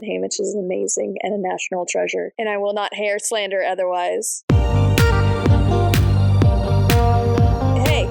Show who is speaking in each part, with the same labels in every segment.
Speaker 1: Haymitch is amazing and a national treasure, and I will not hair slander otherwise. Hey,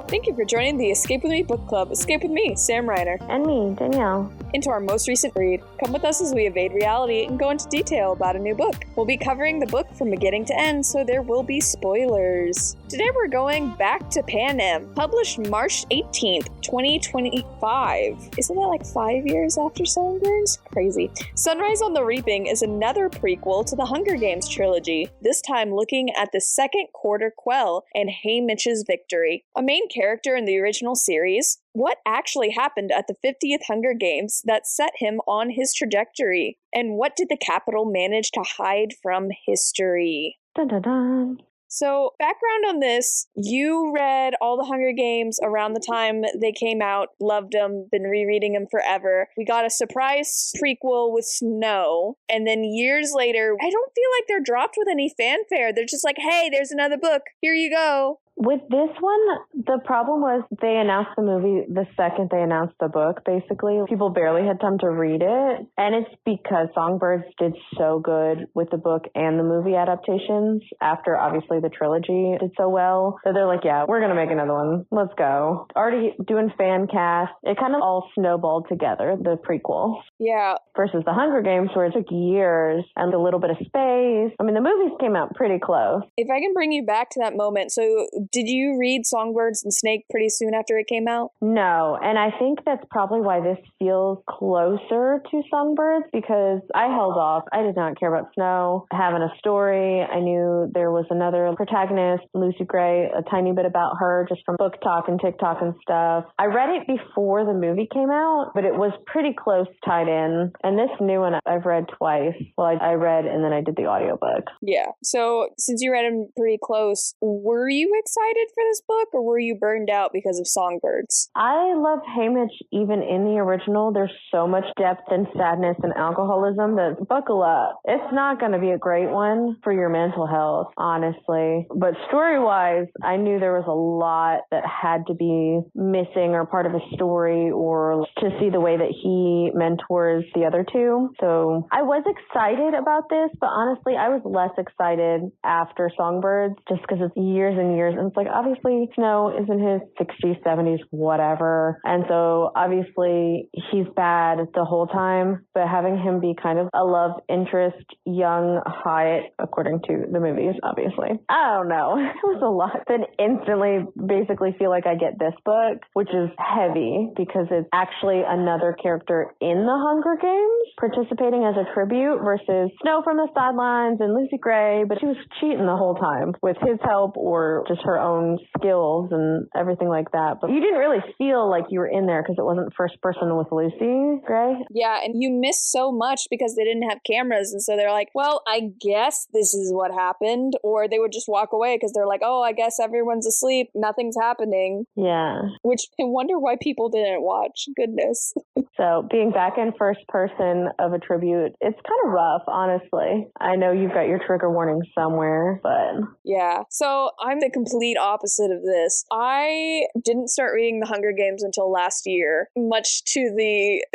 Speaker 1: thank you for joining the Escape With Me Book Club. Escape with me, Sam Reiner.
Speaker 2: And me, Danielle.
Speaker 1: Into our most recent read. Come with us as we evade reality and go into detail about a new book. We'll be covering the book from beginning to end, so there will be spoilers. Today we're going back to Panem, published March 18th, 2025. Isn't that like 5 years after Songbirds? Crazy. Sunrise on the Reaping is another prequel to the Hunger Games trilogy, this time looking at the second quarter quell and Haymitch's victory. A main character in the original series, what actually happened at the 50th Hunger Games that set him on his trajectory? And what did the Capitol manage to hide from history?
Speaker 2: Dun dun dun.
Speaker 1: So, background on this, you read all the Hunger Games around the time they came out, loved them, been rereading them forever. We got a surprise prequel with Snow, and then years later, I don't feel like they're dropped with any fanfare. They're just like, hey, there's another book. Here you go.
Speaker 2: With this one, the problem was they announced the movie the second they announced the book, basically. People barely had time to read it. And it's because Songbirds did so good with the book and the movie adaptations after, obviously, the trilogy did so well. So they're like, yeah, we're going to make another one. Let's go. Already doing fan cast. It kind of all snowballed together, the prequel.
Speaker 1: Yeah.
Speaker 2: Versus the Hunger Games, where it took years and a little bit of space. I mean, the movies came out pretty close.
Speaker 1: If I can bring you back to that moment, so did you read Songbirds and Snake pretty soon after it came out?
Speaker 2: No, and I think that's probably why this feels closer to Songbirds, because I held off. I did not care about Snow having a story. I knew there was another protagonist, Lucy Gray, a tiny bit about her just from book talk and TikTok and stuff. I read it before the movie came out, but it was pretty close tied in. And this new one I've read twice. Well, I read and then I did the audiobook.
Speaker 1: Yeah. So since you read them pretty close, were you excited for this book or were you burned out because of Songbirds?
Speaker 2: I love Haymitch even in the original. There's so much depth and sadness and alcoholism that buckle up. It's not going to be a great one for your mental health, honestly. But story-wise, I knew there was a lot that had to be missing or part of a story or to see the way that he mentors the other two. So I was excited about this, but honestly, I was less excited after Songbirds just because it's years and years. And it's like, obviously, Snow is in his 60s, 70s, whatever. And so obviously he's bad the whole time, but having him be kind of a love interest, young, hot, according to the movies, obviously. I don't know. It was a lot. Then instantly basically feel like I get this book, which is heavy because it's actually another character in the Hunger Games participating as a tribute versus Snow from the sidelines and Lucy Gray, but she was cheating the whole time with his help or just her own skills and everything like that. But you didn't really feel like you were in there because it wasn't first person with Lucy Gray.
Speaker 1: Yeah, and you missed so much because they didn't have cameras, and so they're like, well, I guess this is what happened, or they would just walk away because they're like, oh, I guess everyone's asleep, nothing's happening.
Speaker 2: Yeah.
Speaker 1: Which I wonder why people didn't watch. Goodness.
Speaker 2: So being back in first person of a tribute, it's kind of rough, honestly. I know you've got your trigger warning somewhere, but...
Speaker 1: Yeah. So I'm the complete opposite of this. I didn't start reading The Hunger Games until last year, much to the...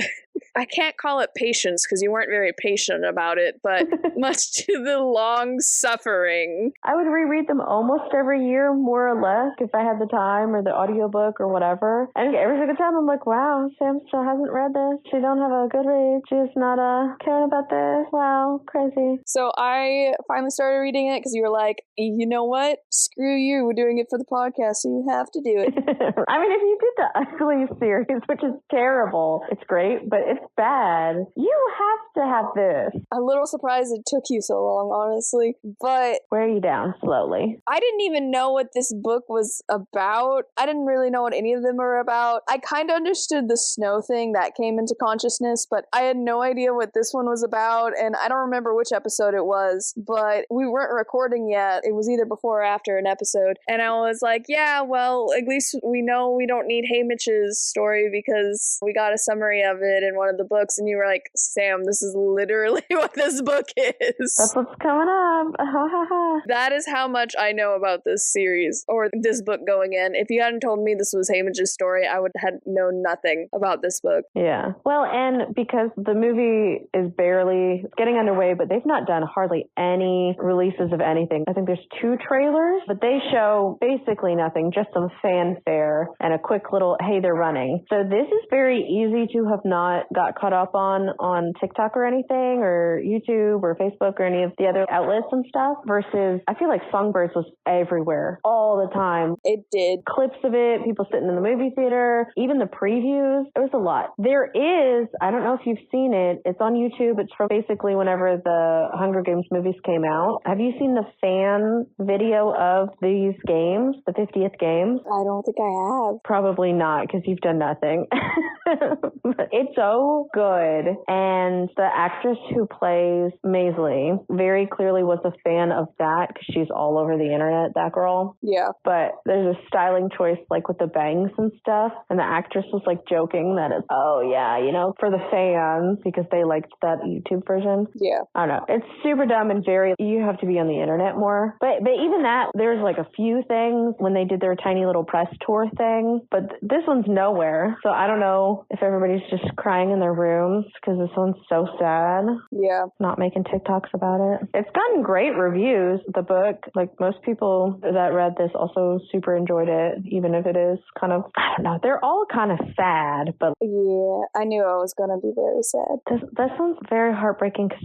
Speaker 1: I can't call it patience because you weren't very patient about it, but much to the long suffering.
Speaker 2: I would reread them almost every year, more or less, if I had the time or the audiobook or whatever. And every single time I'm like, wow, Sam still hasn't read this. She don't have a good read. She's not caring about this. Wow, crazy.
Speaker 1: So I finally started reading it because you were like, you know what? Screw you. We're doing it for the podcast, so you have to do it.
Speaker 2: I mean, if you did the Ugly series, which is terrible, it's great, but it's bad. You have to have this.
Speaker 1: A little surprised it took you so long, honestly, but...
Speaker 2: Wear you down slowly.
Speaker 1: I didn't even know what this book was about. I didn't really know what any of them were about. I kind of understood the Snow thing that came into consciousness, but I had no idea what this one was about, and I don't remember which episode it was, but we weren't recording yet. It was either before or after an episode, and I was like, yeah, well, at least we know we don't need Haymitch's story because we got a summary of it in one of the books, and you were like, Sam, this is literally what this book is.
Speaker 2: That's what's coming up.
Speaker 1: That is how much I know about this series, or this book going in. If you hadn't told me this was Haymitch's story, I would have known nothing about this book.
Speaker 2: Yeah. Well, and because the movie is barely getting underway, but they've not done hardly any releases of anything. I think there's 2 trailers, but they show basically nothing, just some fanfare and a quick little, hey, they're running. So this is very easy to have not got caught up on TikTok or anything, or YouTube or Facebook or any of the other outlets and stuff, versus I feel like Songbirds was everywhere all the time.
Speaker 1: It did.
Speaker 2: Clips of it, people sitting in the movie theater, even the previews. It was a lot. There is, I don't know if you've seen it, it's on YouTube. It's from basically whenever the Hunger Games movies came out. Have you seen the fan video of these games, the 50th games?
Speaker 1: I don't think I have.
Speaker 2: Probably not, because you've done nothing. It's so good. And the actress who plays Maisley very clearly was a fan of that, because she's all over the internet, that girl.
Speaker 1: Yeah.
Speaker 2: But there's a styling choice, like with the bangs and stuff. And the actress was like joking that it's, oh yeah, you know, for the fans, because they liked that YouTube version.
Speaker 1: Yeah.
Speaker 2: I don't know. It's super dumb and very, you have to be on the internet more. But even that, there's like a few things when they did their tiny little press tour thing. But this one's nowhere. So I don't know if everybody's just crying in their rooms, because this one's so sad.
Speaker 1: Yeah.
Speaker 2: Not making TikToks about it. It's gotten great reviews, the book. Like, most people that read this also super enjoyed it, even if it is kind of, I don't know, they're all kind of sad, but
Speaker 1: yeah, I knew I was going to be very sad.
Speaker 2: This one's very heartbreaking, because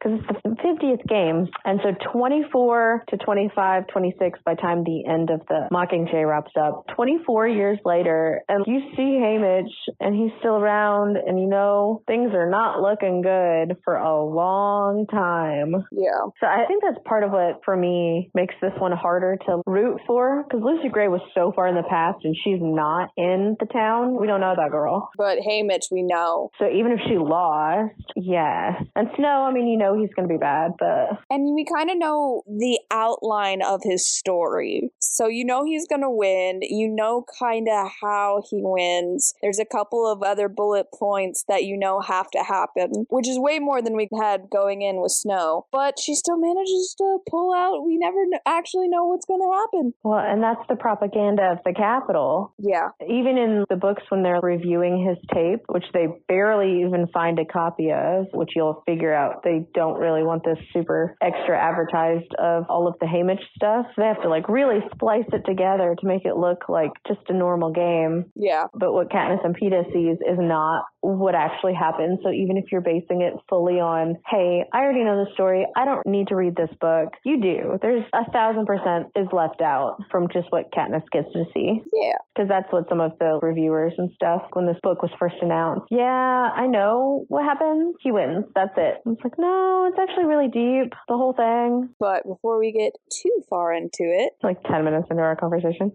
Speaker 2: because it's the 50th game, and so 24 to 25, 26 by the time the end of the Mockingjay wraps up. 24 years later, and you see Haymitch, and he's still around, and you know things are not looking good for a long time.
Speaker 1: Yeah.
Speaker 2: So I think that's part of what, for me, makes this one harder to root for, because Lucy Gray was so far in the past, and she's not in the town. We don't know that girl.
Speaker 1: But Haymitch, we know.
Speaker 2: So even if she lost, yes. And Snow, I mean, you know he's going to be bad, but...
Speaker 1: And we kind of know the outline of his story. So you know he's going to win. You know kind of how he wins. There's a couple of other bullet points that you know have to happen, which is way more than we had going in with Snow. But she still manages to pull out. We never actually know what's going to happen.
Speaker 2: Well, and that's the propaganda of the Capitol.
Speaker 1: Yeah.
Speaker 2: Even in the books when they're reviewing his tape, which they barely even find a copy of, which you'll figure out they don't really want this super extra advertised of all of the Haymitch stuff. They have to like really splice it together to make it look like just a normal game.
Speaker 1: Yeah.
Speaker 2: But what Katniss and Peeta sees is not what actually happened. So even if you're basing it fully on, hey, I already know the story, I don't need to read this book, you do. There's 1,000% is left out from just what Katniss gets to see.
Speaker 1: Yeah.
Speaker 2: Because that's what some of the reviewers and stuff, when this book was first announced, yeah, I know what happens. He wins. That's it. It's like, no, it's actually really deep, the whole thing.
Speaker 1: But before we get too far into it,
Speaker 2: Like 10 minutes into our conversation.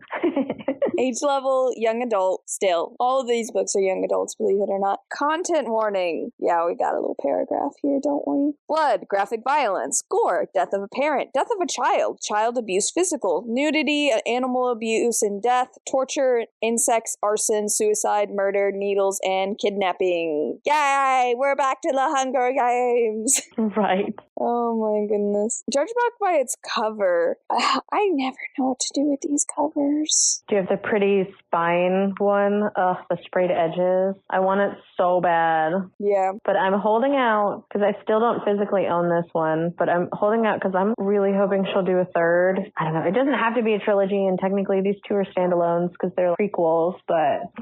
Speaker 1: age level, young adult, still. All of these books are young adults, believe it or not. Content warning. Yeah, we got a little paragraph here, don't we? Blood, graphic violence, gore, death of a parent, death of a child abuse, physical, nudity, animal abuse and death, torture, insects, arson, suicide, murder, needles, and kidnapping. Yay! We're back to the Hunger Games.
Speaker 2: Right.
Speaker 1: Oh my goodness. Judge back by its cover. I never know what to do with these covers.
Speaker 2: Do you have the pretty spine one? Ugh, the sprayed edges. I want it so bad.
Speaker 1: Yeah.
Speaker 2: But I'm holding out, because I still don't physically own this one, but I'm holding out because I'm really hoping she'll do a third. I don't know. It doesn't have to be a trilogy, and technically these 2 are standalones because they're prequels, but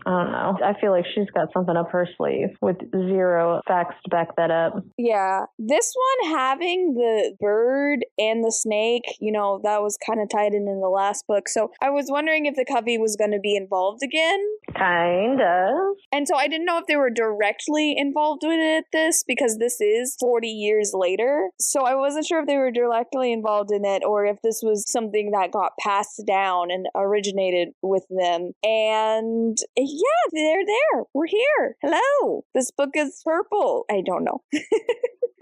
Speaker 2: I don't know. I feel like she's got something up her sleeve with 0 facts to back that up.
Speaker 1: Yeah. This one having the bird and the snake, you know, that was kind of tied in the last book. So I was wondering if the Covey was going to be involved again.
Speaker 2: Kind of.
Speaker 1: And so I didn't know if they were directly involved with it, this, because this is 40 years later. So I wasn't sure if they were directly involved in it or if this was something that got passed down and originated with them. And yeah, they're there. We're here. Hello. This book is purple. I don't know.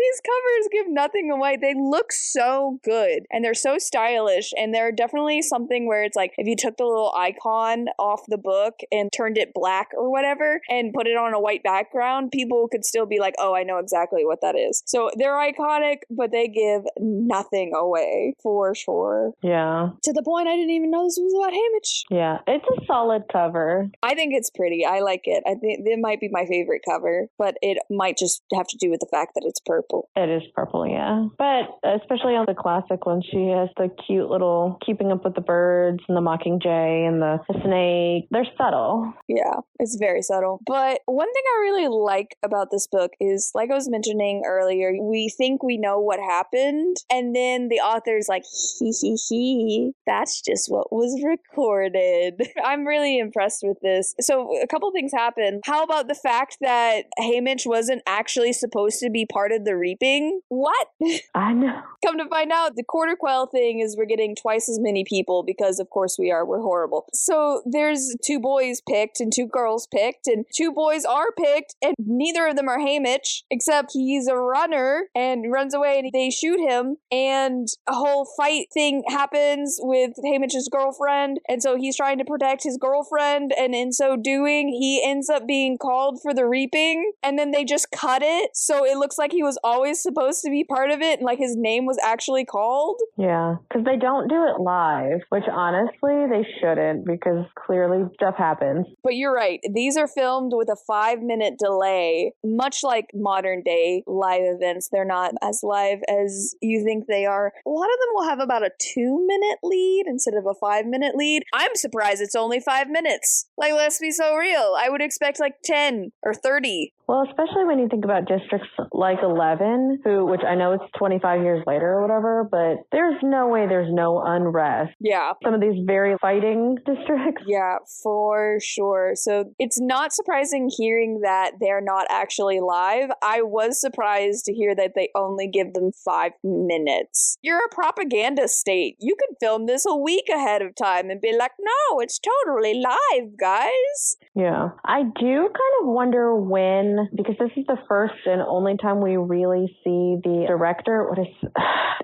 Speaker 1: These covers give nothing away. They look so good and they're so stylish, and they're definitely something where it's like if you took the little icon off the book and turned it black or whatever and put it on a white background, people could still be like, oh, I know exactly what that is. So they're iconic, but they give nothing away for sure.
Speaker 2: Yeah.
Speaker 1: To the point I didn't even know this was about Haymitch.
Speaker 2: Yeah, it's a solid cover.
Speaker 1: I think it's pretty. I like it. I think it might be my favorite cover, but it might just have to do with the fact that it's purple.
Speaker 2: It is purple, yeah. But especially on the classic one, she has the cute little keeping up with the birds and the mockingjay and the snake. They're subtle.
Speaker 1: Yeah, it's very subtle. But one thing I really like about this book is, like I was mentioning earlier, we think we know what happened, and then the author's like, he, that's just what was recorded. I'm really impressed with this. So a couple things happen. How about the fact that Haymitch wasn't actually supposed to be part of the reaping? What?
Speaker 2: I know.
Speaker 1: Come to find out, the quarter quell thing is we're getting twice as many people because, of course, we're horrible. So there's 2 boys picked and 2 girls picked, and 2 boys are picked, and neither of them are Haymitch, except he's a runner and runs away and they shoot him, and a whole fight thing happens with Haymitch's girlfriend, and so he's trying to protect his girlfriend, and in so doing, he ends up being called for the reaping, and then they just cut it, so it looks like he was always supposed to be part of it, and like his name was actually called.
Speaker 2: Yeah, because they don't do it live, which honestly, they shouldn't, because clearly stuff happens.
Speaker 1: But you're right. These are filmed with a 5-minute delay, much like modern day live events. They're not as live as you think they are. A lot of them will have about a 2-minute lead instead of a 5-minute lead. I'm surprised it's only 5 minutes. Like, let's be so real. I would expect like 10 or 30.
Speaker 2: Well, especially when you think about districts like 11, which I know it's 25 years later or whatever, but there's no way there's no unrest.
Speaker 1: Yeah.
Speaker 2: Some of these very fighting districts.
Speaker 1: Yeah, for sure. So it's not surprising hearing that they're not actually live. I was surprised to hear that they only give them 5 minutes. You're a propaganda state. You could film this a week ahead of time and be like, no, it's totally live, guys.
Speaker 2: Yeah. I do kind of wonder when, because this is the first and only time we really see the director.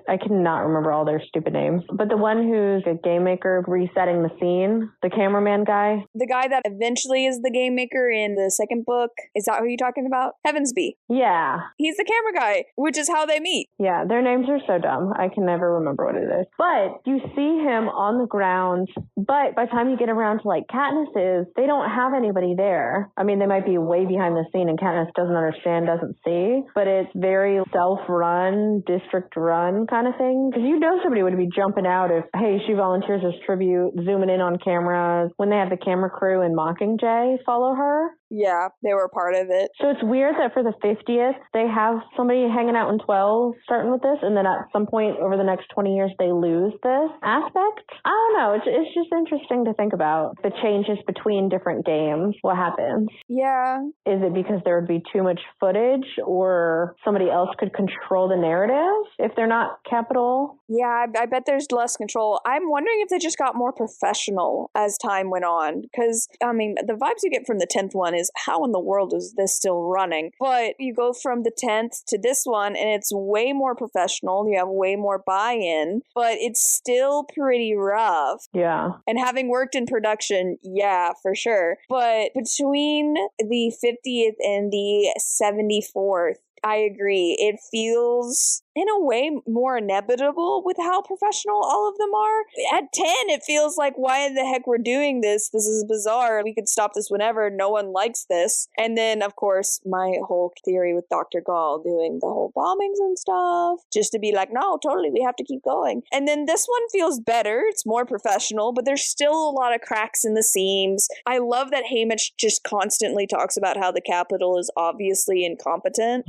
Speaker 2: I cannot remember all their stupid names, but the one who's a game maker resetting the scene, the cameraman guy.
Speaker 1: The guy that eventually is the game maker in the second book. Is that who you're talking about? Heavensby.
Speaker 2: Yeah.
Speaker 1: He's the camera guy, which is how they meet.
Speaker 2: Yeah, their names are so dumb. I can never remember what it is. But you see him on the ground, but by the time you get around to like Katniss's, they don't have anybody there. I mean, they might be way behind the scene and Katniss doesn't understand, doesn't see, but it's very self-run, district-run kind of thing. Because you know somebody would be jumping out if, hey, she volunteers as tribute, zooming in on cameras, when they have the camera crew and Mockingjay follow her.
Speaker 1: Yeah, they were part of it.
Speaker 2: So it's weird that for the 50th, they have somebody hanging out in 12 starting with this, and then at some point over the next 20 years, they lose this aspect. I don't know. It's just interesting to think about the changes between different games. What happens?
Speaker 1: Yeah.
Speaker 2: Is it because there would be too much footage, or somebody else could control the narrative if they're not capital?
Speaker 1: Yeah, I bet there's less control. I'm wondering if they just got more professional as time went on. Because, I mean, the vibes you get from the 10th one is, how in the world is this still running? But you go from the 10th to this one, and it's way more professional. You have way more buy-in, but it's still pretty rough.
Speaker 2: Yeah.
Speaker 1: And having worked in production, yeah, for sure. But between the 50th and the 74th, I agree. It feels, in a way, more inevitable with how professional all of them are. At 10, it feels like, why the heck we're doing this? This is bizarre. We could stop this whenever. No one likes this. And then, of course, my whole theory with Dr. Gall doing the whole bombings and stuff, just to be like, no, totally, we have to keep going. And then this one feels better. It's more professional, but there's still a lot of cracks in the seams. I love that Haymitch just constantly talks about how the Capitol is obviously incompetent.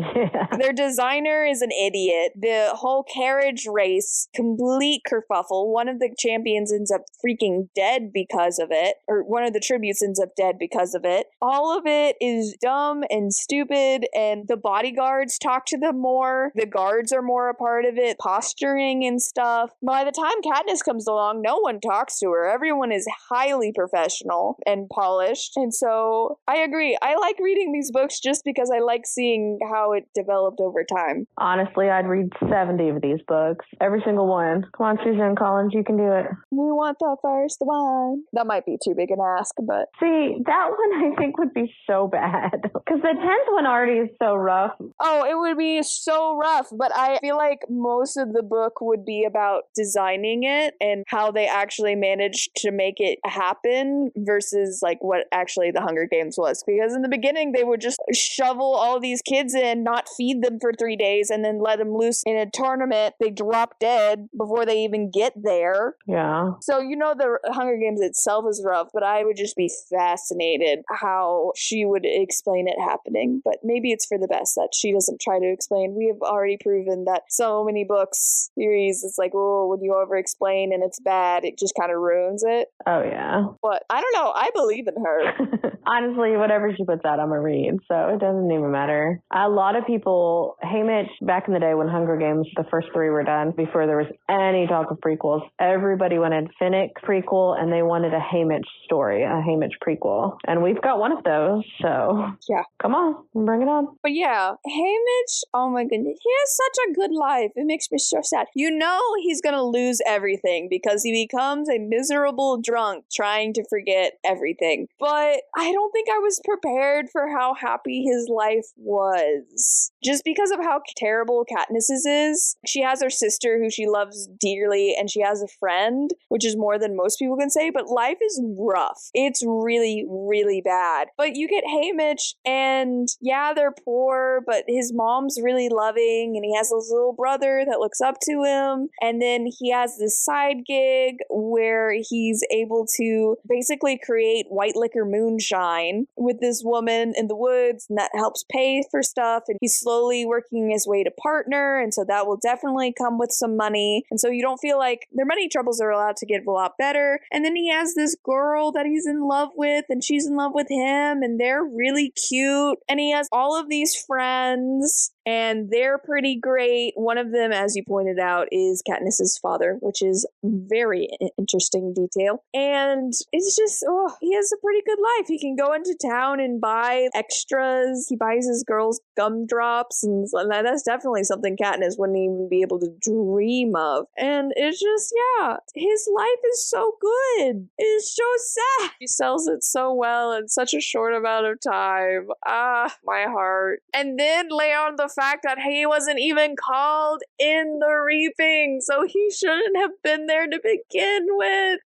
Speaker 1: Their designer is an idiot. The whole carriage race, complete kerfuffle. One of the champions ends up freaking dead because of it, or one of the tributes ends up dead because of it. All of it is dumb and stupid, and the bodyguards talk to them more. The guards are more a part of it, posturing and stuff. By the time Katniss comes along, no one talks to her. Everyone is highly professional and polished, and so I agree. I like reading these books just because I like seeing how it developed over time.
Speaker 2: Honestly, I'd read 70 of these books. Every single one. Come on, Suzanne Collins, you can do it.
Speaker 1: We want the first one. That might be too big an ask, but...
Speaker 2: See, that one I think would be so bad. Because the 10th one already is so rough.
Speaker 1: Oh, it would be so rough, but I feel like most of the book would be about designing it and how they actually managed to make it happen versus like what actually the Hunger Games was. Because in the beginning, they would just shovel all these kids in, not feed them for 3 days, and then let them loose in a tournament. They drop dead before they even get there.
Speaker 2: Yeah.
Speaker 1: So, the Hunger Games itself is rough, but I would just be fascinated how she would explain it happening. But maybe it's for the best that she doesn't try to explain. We have already proven that so many books, series, it's like, oh, when you over explain and it's bad, it just kind of ruins it.
Speaker 2: Oh, yeah.
Speaker 1: But I don't know. I believe in her.
Speaker 2: Honestly, whatever she puts out, I'm going to read. So it doesn't even matter. A lot of people, hey Mitch, back in the day when Hunger Games, the first 3 were done, before there was any talk of prequels, everybody wanted Finnick prequel and they wanted a Haymitch story, a Haymitch prequel. And we've got one of those. So
Speaker 1: yeah,
Speaker 2: come on, bring it on.
Speaker 1: But yeah, Haymitch, oh my goodness, he has such a good life. It makes me so sad. He's going to lose everything because he becomes a miserable drunk trying to forget everything. But I don't think I was prepared for how happy his life was. Just because of how terrible Katniss's is. She has her sister who she loves dearly, and she has a friend, which is more than most people can say, but life is rough. It's really, really bad. But you get Haymitch, and yeah, they're poor, but his mom's really loving, and he has this little brother that looks up to him, and then he has this side gig where he's able to basically create white liquor moonshine with this woman in the woods, and that helps pay for stuff, and he's slowly working his way to partner, and so that will definitely come with some money, and so you don't feel like their money troubles are allowed to get a lot better. And then he has this girl that he's in love with, and she's in love with him, and they're really cute, and he has all of these friends, and they're pretty great. One of them, as you pointed out, is Katniss's father, which is very interesting detail. And it's just, he has a pretty good life. He can go into town and buy extras. He buys his girls gumdrops, and that's definitely something Katniss wouldn't even be able to dream of. And it's just, yeah, his life is so good. It's so sad. He sells it so well in such a short amount of time. Ah, my heart. And then lay on the fact that he wasn't even called in the reaping, so he shouldn't have been there to begin with.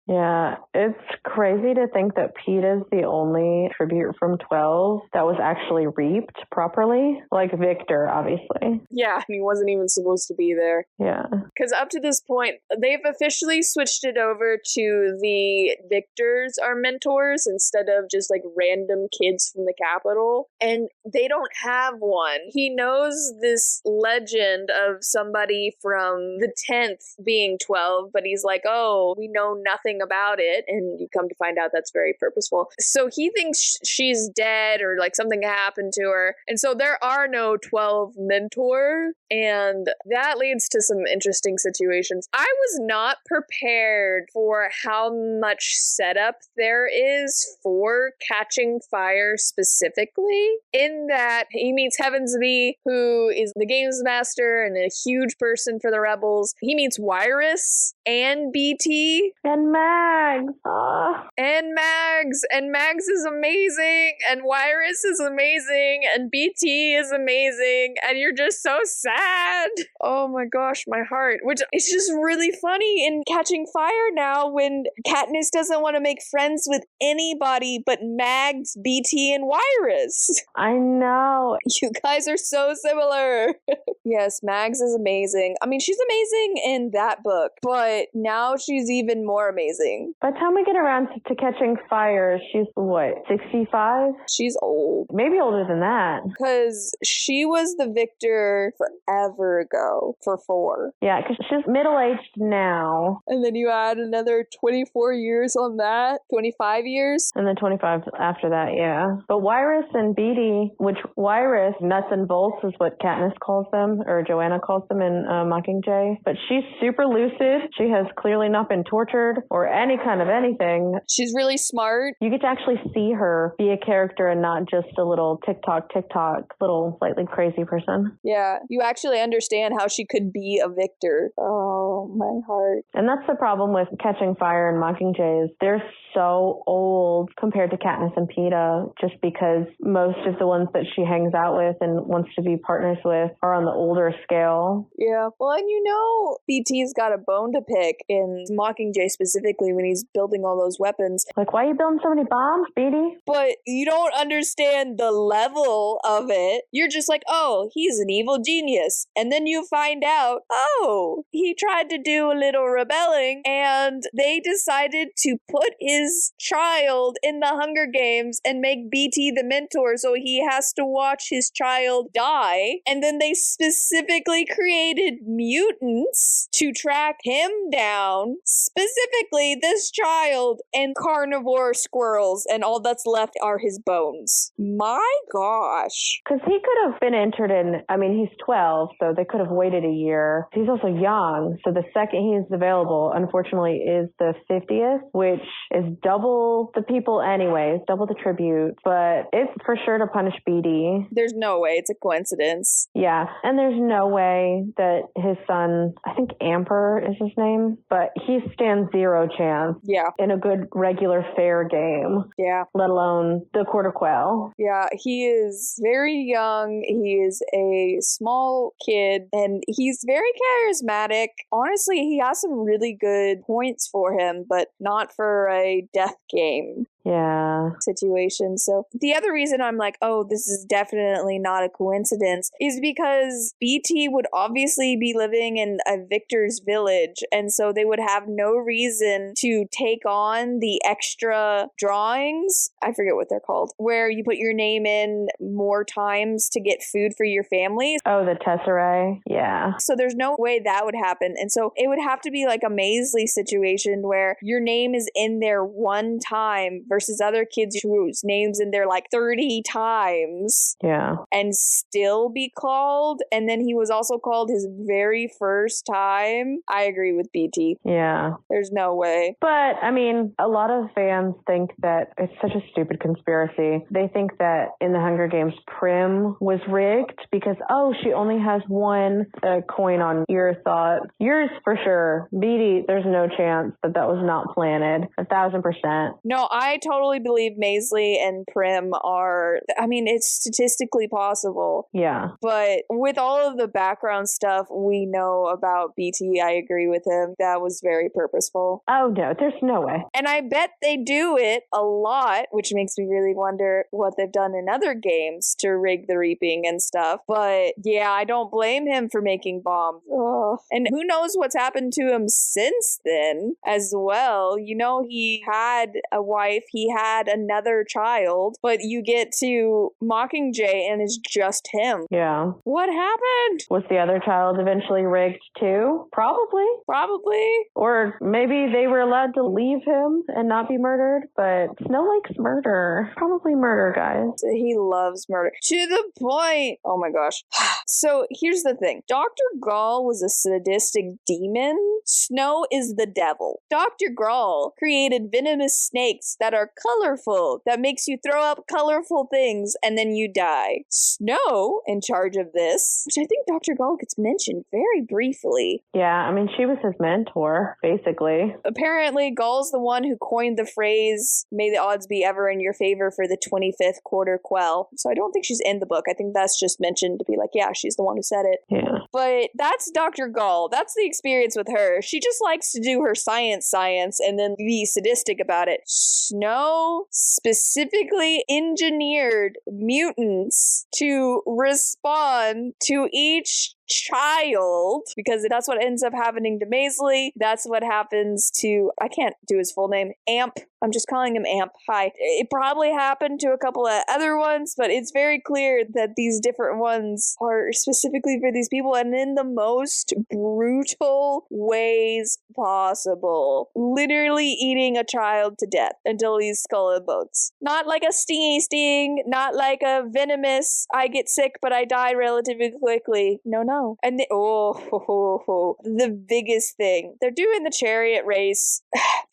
Speaker 2: Yeah, it's crazy to think that Pete is the only tribute from 12 that was actually reaped properly. Like Victor, obviously.
Speaker 1: Yeah, and he wasn't even supposed to be there.
Speaker 2: Yeah.
Speaker 1: Because up to this point, they've officially switched it over to the victors are mentors instead of just like random kids from the Capitol. And they don't have one. He knows this legend of somebody from the 10th being 12, but he's like, oh, we know nothing about it, and you come to find out that's very purposeful. So he thinks she's dead or like something happened to her, and so there are no 12 mentors, and that leads to some interesting situations. I was not prepared for how much setup there is for Catching Fire specifically, in that he meets Heavensby, who is the games master and a huge person for the rebels. He meets Wyrus and BT
Speaker 2: and Mags.
Speaker 1: And Mags is amazing, and Wyrus is amazing, and BT is amazing, and you're just so sad. Oh my gosh, my heart. Which is just really funny in Catching Fire now when Katniss doesn't want to make friends with anybody but Mags, BT, and Wyrus.
Speaker 2: I know.
Speaker 1: You guys are so similar. Yes, Mags is amazing. I mean, she's amazing in that book, but now she's even more amazing.
Speaker 2: By the time we get around to Catching Fire, she's what, 65?
Speaker 1: She's old.
Speaker 2: Maybe older than that.
Speaker 1: Because she was the victor forever ago for 4.
Speaker 2: Yeah, because she's middle-aged now.
Speaker 1: And then you add another 24 years on that, 25 years.
Speaker 2: And then 25 after that, yeah. But Wyrus and Beatty, which Wyrus, nuts and bolts is what Katniss calls them, or Joanna calls them in Mockingjay. But she's super lucid. She has clearly not been been tortured or any kind of anything.
Speaker 1: She's really smart.
Speaker 2: You get to actually see her be a character and not just a little TikTok, little slightly crazy person.
Speaker 1: Yeah, you actually understand how she could be a victor. Oh, my heart.
Speaker 2: And that's the problem with Catching Fire and Mockingjays. They're so old compared to Katniss and Peeta, just because most of the ones that she hangs out with and wants to be partners with are on the older scale.
Speaker 1: Yeah. Well, and you know, BT's got a bone to pick in Mockingjay specifically when he's building all those weapons.
Speaker 2: Like, why are you building so many bombs, BT?
Speaker 1: But you don't understand the level of it. You're just like, oh, he's an evil genius. And then you find out, oh, he tried to do a little rebelling and they decided to put his child in the Hunger Games and make BT the mentor so he has to watch his child die. And then they specifically created mutants to track him down, specifically this child, and carnivore squirrels, and all that's left are his bones. My gosh.
Speaker 2: Because he could have been entered in, I mean, he's 12, so they could have waited a year. He's also young, so the second he is available, unfortunately, is the 50th, which is double the people anyways, double the tribute, but it's for sure to punish BD.
Speaker 1: There's no way it's a coincidence.
Speaker 2: Yeah, and there's no way that his son, I think Amper is his name, but he stands zero chance in a good, regular, fair game.
Speaker 1: Yeah.
Speaker 2: Let alone the Quarter Quell.
Speaker 1: Yeah, he is very young. He is a small kid, and he's very charismatic. Honestly, he has some really good points for him, but not for a death game.
Speaker 2: Yeah.
Speaker 1: Situation. So the other reason I'm like, oh, this is definitely not a coincidence is because BT would obviously be living in a victor's village, and so they would have no reason to take on the extra drawings. I forget what they're called, where you put your name in more times to get food for your family.
Speaker 2: Oh, the Tesserae. Yeah.
Speaker 1: So there's no way that would happen. And so it would have to be like a Maisley situation where your name is in there one time versus other kids whose names in there like 30 times.
Speaker 2: Yeah.
Speaker 1: And still be called. And then he was also called his very first time. I agree with BT.
Speaker 2: Yeah.
Speaker 1: There's no way.
Speaker 2: But, I mean, a lot of fans think that it's such a stupid conspiracy. They think that in the Hunger Games, Prim was rigged because, oh, she only has one coin on your thought. Yours for sure. BT, there's no chance that that was not planted. 1,000%.
Speaker 1: No, I totally believe Maisley and Prim are, I mean, it's statistically possible.
Speaker 2: Yeah.
Speaker 1: But with all of the background stuff we know about BT, I agree with him. That was very purposeful.
Speaker 2: Oh, no, there's no way.
Speaker 1: And I bet they do it a lot, which makes me really wonder what they've done in other games to rig the reaping and stuff. But yeah, I don't blame him for making bombs. Ugh. And who knows what's happened to him since then as well. You know, he had a wife, he had another child, but you get to Mockingjay and it's just him.
Speaker 2: Yeah.
Speaker 1: What happened?
Speaker 2: Was the other child eventually rigged too? Probably. Or maybe they were allowed to leave him and not be murdered, but Snow likes murder. Probably murder, guys.
Speaker 1: He loves murder. To the point. Oh my gosh. So here's the thing. Dr. Gall was a sadistic demon. Snow is the devil. Dr. Gall created venomous snakes that are colorful, that makes you throw up colorful things and then you die. Snow, in charge of this, which I think Dr. Gall gets mentioned very briefly.
Speaker 2: Yeah, I mean, she was his mentor, basically.
Speaker 1: Apparently, Gall's the one who coined the phrase, may the odds be ever in your favor for the 25th quarter quell. So I don't think she's in the book. I think that's just mentioned to be like, yeah, she's the one who said it.
Speaker 2: Yeah.
Speaker 1: But that's Dr. Gall. That's the experience with her. She just likes to do her science and then be sadistic about it. Snow specifically engineered mutants to respond to each child, because that's what ends up happening to Maisley. That's what happens to, I can't do his full name, Amp. I'm just calling him Amp. Hi. It probably happened to a couple of other ones, but it's very clear that these different ones are specifically for these people and in the most brutal ways possible. Literally eating a child to death until he's skull and bones. Not like a stingy sting, not like a venomous, I get sick but I die relatively quickly. No, no. And the biggest thing. They're doing the chariot race.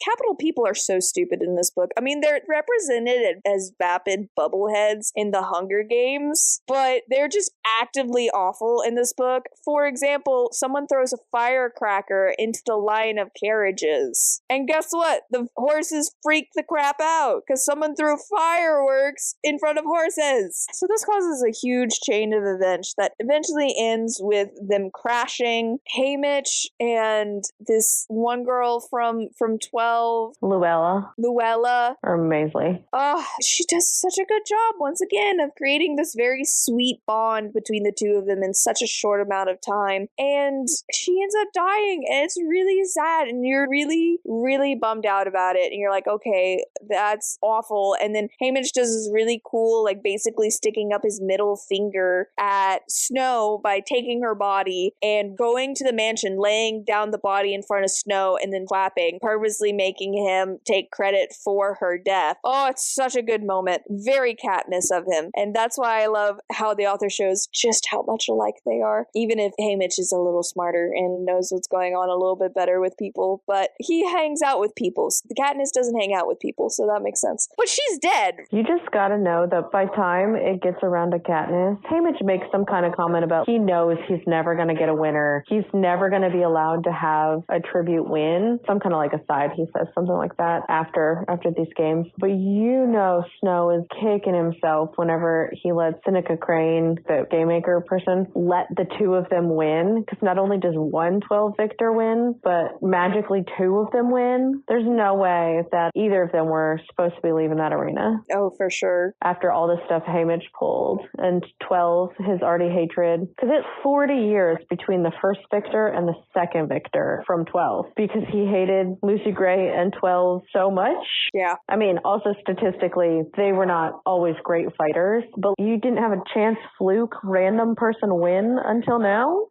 Speaker 1: Capital people are so stupid in this book. I mean, they're represented as vapid bubbleheads in the Hunger Games, but they're just actively awful in this book. For example, someone throws a firecracker into the line of carriages. And guess what? The horses freak the crap out because someone threw fireworks in front of horses. So this causes a huge chain of events that eventually ends with them crashing. Haymitch and this one girl from 12,
Speaker 2: Luella or Maisley.
Speaker 1: Oh, she does such a good job once again of creating this very sweet bond between the two of them in such a short amount of time. And she ends up dying, and it's really sad, and you're really, really bummed out about it. And you're like, okay, that's awful. And then Haymitch does this really cool, like basically sticking up his middle finger at Snow by taking her body and going to the mansion, laying down the body in front of Snow, and then clapping, purposely making him take credit for her death. Oh, it's such a good moment. Very Katniss of him. And that's why I love how the author shows just how much alike they are. Even if Haymitch is a little smarter and knows what's going on a little bit better with people, but he hangs out with people. The Katniss doesn't hang out with people, so that makes sense. But she's dead.
Speaker 2: You just gotta know that by time it gets around to Katniss, Haymitch makes some kind of comment about he knows he's never gonna get a winner. He's never gonna be allowed to have a tribute win. Some kind of like aside, he says something like that after these games. But you know Snow is kicking himself whenever he lets Seneca Crane, the game maker person, let the two of them win. Because not only does one 12 victor win, but magically two of them win. There's no way that either of them were supposed to be leaving that arena.
Speaker 1: Oh, for sure.
Speaker 2: After all the stuff Haymitch pulled. And 12, his already hatred. Because it's 40 years between the first victor and the second victor from 12. Because he hated Lucy Gray and 12 so much.
Speaker 1: Yeah.
Speaker 2: I mean, also statistically, they were not always great fighters, but you didn't have a chance fluke random person win until now.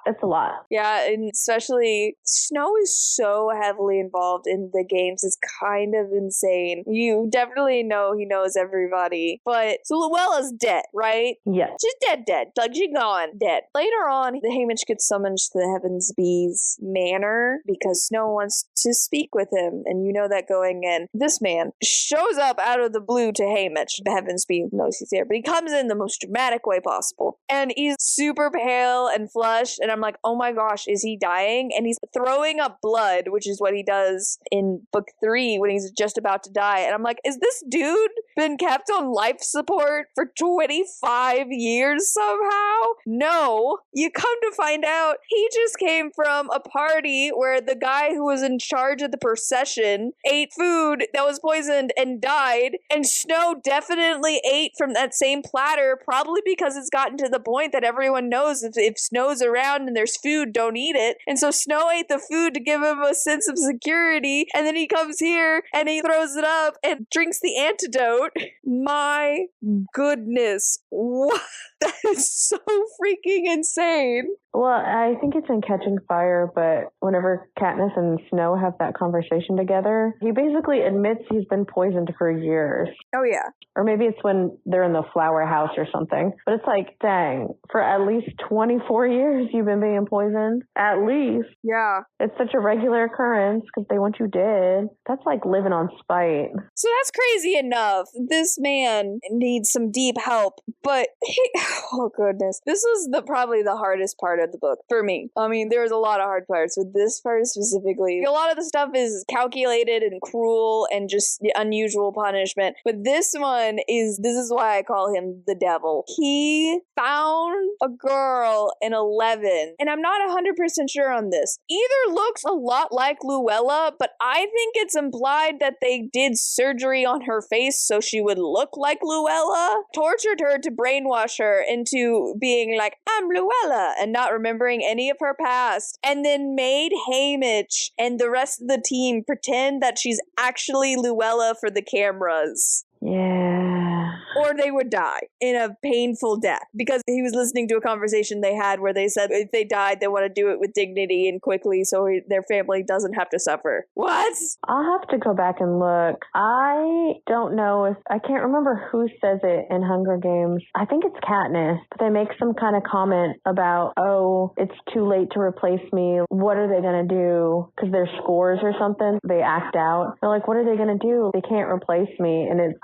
Speaker 2: It's a lot.
Speaker 1: Yeah, and especially Snow is so heavily involved in the games. It's kind of insane. You definitely know he knows everybody. But so Luella's dead, right?
Speaker 2: Yes.
Speaker 1: She's dead. Like, she's gone, dead. Later on, the Haymitch gets summoned to the Heavens Bee's manor because Snow wants to speak with him. And you know that going in. This man shows up out of the blue to Haymitch. The Heavens Bee knows he's there, but he comes in the most dramatic way possible. And he's super pale and flushed, and I'm like, oh my gosh, is he dying? And he's throwing up blood, which is what he does in book 3 when he's just about to die. And I'm like, is this dude been kept on life support for 25 years somehow? No. You come to find out he just came from a party where the guy who was in charge of the procession ate food that was poisoned and died, and Snow definitely ate from that same platter, probably because it's gotten to the point that everyone knows if Snow's around and there's food, don't eat it. And so Snow ate the food to give him a sense of security, and then he comes here and he throws it up and drinks the antidote. My goodness. What? That is so freaking insane.
Speaker 2: Well, I think it's in Catching Fire, but whenever Katniss and Snow have that conversation together, he basically admits he's been poisoned for years.
Speaker 1: Oh, yeah.
Speaker 2: Or maybe it's when they're in the flower house or something. But it's like, dang, for at least 24 years you've been being poisoned. At least.
Speaker 1: Yeah.
Speaker 2: It's such a regular occurrence because they want you dead. That's like living on spite.
Speaker 1: So that's crazy enough. This man needs some deep help, but oh goodness. This was probably the hardest part of the book for me. I mean, there's a lot of hard parts, but this part specifically, a lot of the stuff is calculated and cruel and just unusual punishment. But this is why I call him the devil. He found a girl in 11, and I'm not 100% sure on this. Either looks a lot like Luella, but I think it's implied that they did surgery on her face so she would look like Luella, tortured her to brainwash her into being like, I'm Luella, and not remembering any of her past, and then made Haymitch and the rest of the team pretend that she's actually Luella for the cameras.
Speaker 2: Yeah.
Speaker 1: or they would die in a painful death, because he was listening to a conversation they had where they said if they died, they want to do it with dignity and quickly so their family doesn't have to suffer. What?
Speaker 2: I'll have to go back and look. I don't know if, I can't remember who says it in Hunger Games. I think it's Katniss. But they make some kind of comment about, oh, it's too late to replace me. What are they going to do? Because they're scores or something. They act out. They're like, what are they going to do? They can't replace me. And it's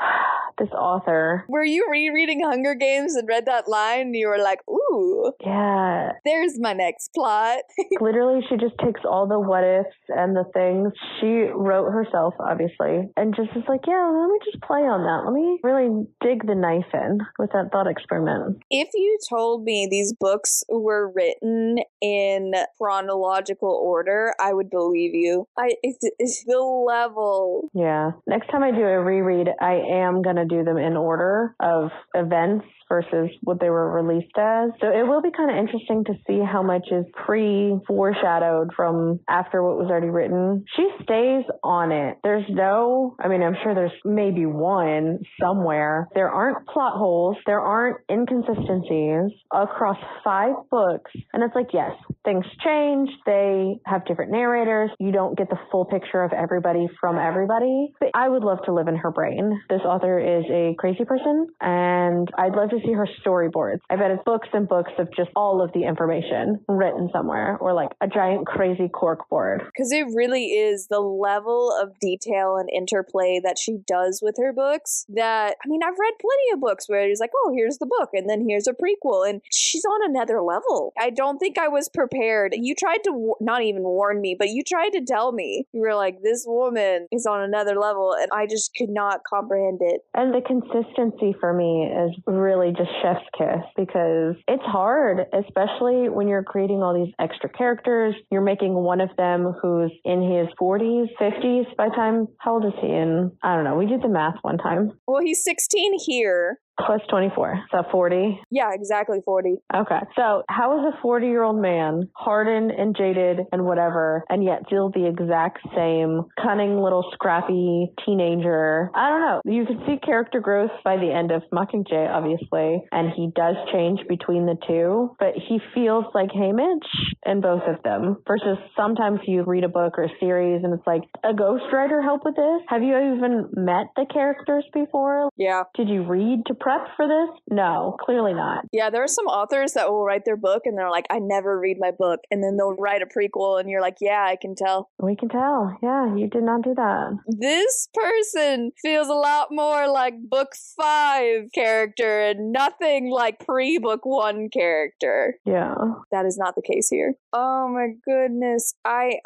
Speaker 2: this author.
Speaker 1: Were you rereading Hunger Games and read that line and you were like, ooh.
Speaker 2: Yeah.
Speaker 1: There's my next plot.
Speaker 2: Literally, she just takes all the what ifs and the things she wrote herself, obviously, and just is like, yeah, let me just play on that. Let me really dig the knife in with that thought experiment.
Speaker 1: If you told me these books were written in chronological order, I would believe you. It's the level.
Speaker 2: Yeah. Next time I do a reread, I am going to do them in order of events versus what they were released as. So it will be kind of interesting to see how much is pre-foreshadowed from after what was already written. She stays on it. There's no, I mean, I'm sure there's maybe one somewhere. There aren't plot holes. There aren't inconsistencies across 5 books. And it's like, yes, things change. They have different narrators. You don't get the full picture of everybody from everybody. But I would love to live in her brain. This author is a crazy person, and I'd love to see her storyboards. I bet it's books and books of just all of the information written somewhere, or like a giant crazy cork board.
Speaker 1: Because it really is the level of detail and interplay that she does with her books that, I mean, I've read plenty of books where it's like, oh, here's the book, and then here's a prequel, and she's on another level. I don't think I was prepared. You tried to, not even warn me, but you tried to tell me. You were like, this woman is on another level, and I just could not comprehend it.
Speaker 2: And the consistency for me is really just chef's kiss, because it's hard, especially when you're creating all these extra characters. You're making one of them who's in his 40s, 50s by the time, how old is he in? I don't know. We did the math one time.
Speaker 1: Well, he's 16 here.
Speaker 2: Plus 24. So 40?
Speaker 1: Yeah, exactly 40.
Speaker 2: Okay. So how is a 40-year-old man, hardened and jaded and whatever, and yet still the exact same cunning little scrappy teenager? I don't know. You can see character growth by the end of Mockingjay, obviously, and he does change between the two, but he feels like Haymitch in both of them, versus sometimes you read a book or a series and it's like, a ghostwriter help with this? Have you even met the characters before?
Speaker 1: Yeah.
Speaker 2: Did you read to prep for this? No, clearly not.
Speaker 1: Yeah, there are some authors that will write their book and they're like, I never read my book. And then they'll write a prequel and you're like, yeah, I can tell.
Speaker 2: We can tell. Yeah, you did not do that.
Speaker 1: This person feels a lot more like book 5 character and nothing like pre-book 1 character.
Speaker 2: Yeah.
Speaker 1: That is not the case here. Oh my goodness. I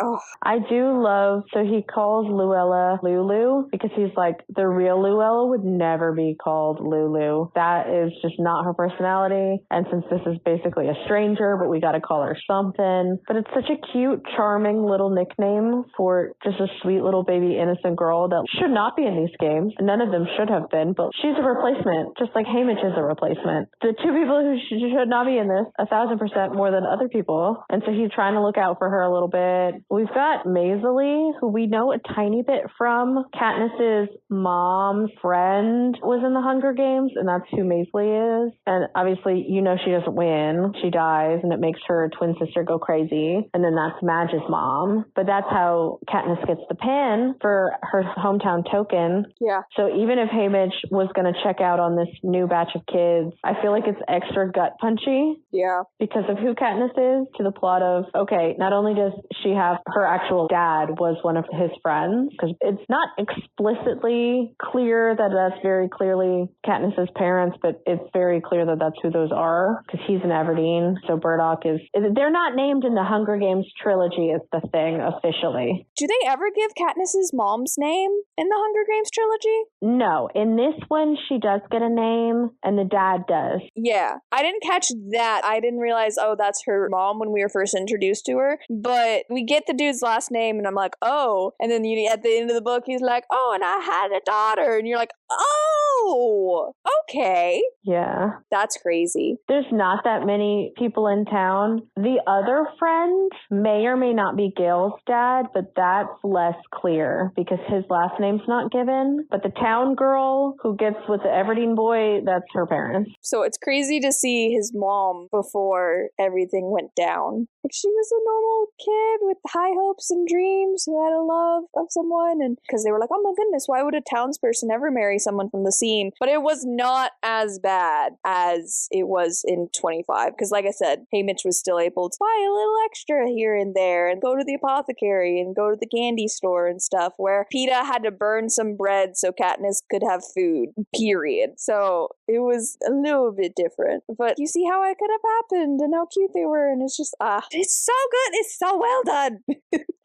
Speaker 2: do love, so he calls Luella Lulu because he's like, the real Luella would never be called Lulu. That is just not her personality. And since this is basically a stranger, but we got to call her something. But it's such a cute, charming little nickname for just a sweet little baby innocent girl that should not be in these games. None of them should have been, but she's a replacement, just like Haymitch is a replacement. The 2 people who should not be in this, 1,000% more than other people. And so he's trying to look out for her a little bit. We've got Maisie, who we know a tiny bit from. Katniss's mom's friend was in the Hunger Games, and that's who Maisie is. And obviously, you know she doesn't win. She dies, and it makes her twin sister go crazy. And then that's Madge's mom. But that's how Katniss gets the pin for her hometown token.
Speaker 1: Yeah.
Speaker 2: So even if Haymitch was going to check out on this new batch of kids, I feel like it's extra gut punchy.
Speaker 1: Yeah.
Speaker 2: Because of who Katniss is, to the plot of, okay, not only does she have her actual dad was one of his friends, because it's not explicitly clear that that's very clearly Katniss's parents, but it's very clear that that's who those are, because he's in Aberdeen. So Burdock they're not named in the Hunger Games trilogy is the thing officially.
Speaker 1: Do they ever give Katniss's mom's name in the Hunger Games trilogy?
Speaker 2: No. In this one, she does get a name, and the dad does.
Speaker 1: Yeah. I didn't catch that. I didn't realize, oh, that's her mom when we were first introduced to her. But we get the dude's last name, and I'm like, oh. And then at the end of the book, he's like, oh, and I had a daughter. And you're like, oh, Okay.
Speaker 2: Yeah.
Speaker 1: That's crazy.
Speaker 2: There's not that many people in town. The other friend may or may not be Gail's dad, but that's less clear because his last name's not given. But the town girl who gets with the Everdeen boy, that's her parents.
Speaker 1: So it's crazy to see his mom before everything went down. Like, she was a normal kid with high hopes and dreams who had a love of someone. And because they were like, oh my goodness, why would a townsperson ever marry someone from the scene? But it was not as bad as it was in 25. Because like I said, Haymitch was still able to buy a little extra here and there and go to the apothecary and go to the candy store and stuff, where PETA had to burn some bread so Katniss could have food, period. So it was a little bit different. But you see how it could have happened and how cute they were. And it's just, it's so good. It's so well done.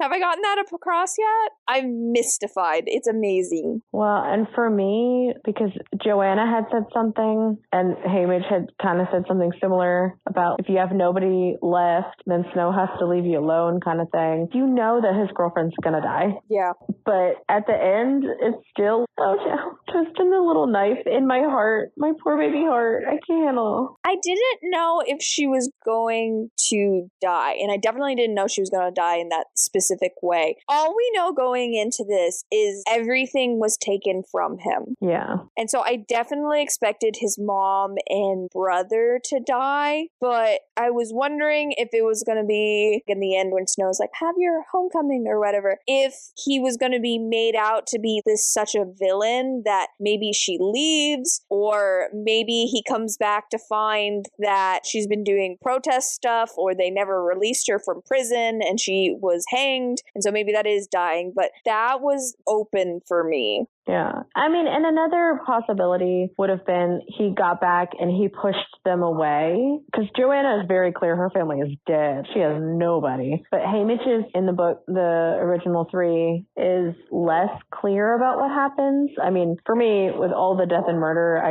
Speaker 1: Have I gotten that across yet? I'm mystified. It's amazing.
Speaker 2: Well, and for me, because Joanna had said something and Haymitch had kind of said something similar about if you have nobody left, then Snow has to leave you alone kind of thing. You know that his girlfriend's going to die.
Speaker 1: Yeah.
Speaker 2: But at the end, it's still, oh no, twisting the little knife in my heart, my poor baby heart. I can't handle.
Speaker 1: I didn't know if she was going to die, and I definitely didn't know she was going to die in that specific way. All we know going into this is everything was taken from him.
Speaker 2: Yeah.
Speaker 1: And so I definitely expected his mom and brother to die, but I was wondering if it was going to be in the end when Snow's like, have your homecoming or whatever, if he was going to be made out to be this such a villain that maybe she leaves, or maybe he comes back to find that she's been doing protest stuff, or they never released her from prison and she was hanged, and so maybe that is dying. But that was open for me.
Speaker 2: Yeah. I mean, and another possibility would have been he got back and he pushed them away. Because Joanna is very clear her family is dead. She has nobody. But Haymitch's in the book, the original 3, is less clear about what happens. I mean, for me, with all the death and murder,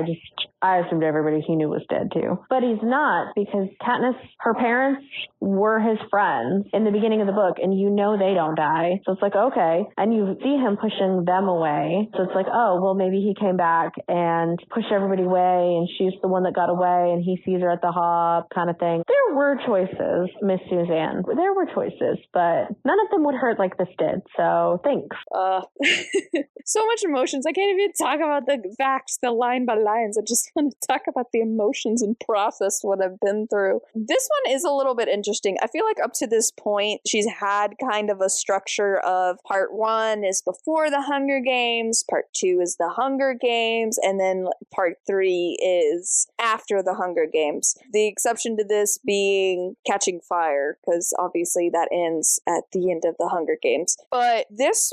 Speaker 2: I assumed everybody he knew was dead too. But he's not, because Katniss, her parents were his friends in the beginning of the book, and you know they don't die. So it's like, okay. And you see him pushing them away. So it's like, oh, well, maybe he came back and pushed everybody away, and she's the one that got away, and he sees her at the hop kind of thing. There were choices, Miss Suzanne. There were choices, but none of them would hurt like this did. So thanks.
Speaker 1: So much emotions. I can't even talk about the facts, the line by lines. I just want to talk about the emotions and process what I've been through. This one is a little bit interesting. I feel like up to this point, she's had kind of a structure of part 1 is before the Hunger Games, part 2 is the Hunger Games, and then part 3 is after the Hunger Games. The exception to this being Catching Fire, because obviously that ends at the end of the Hunger Games. But this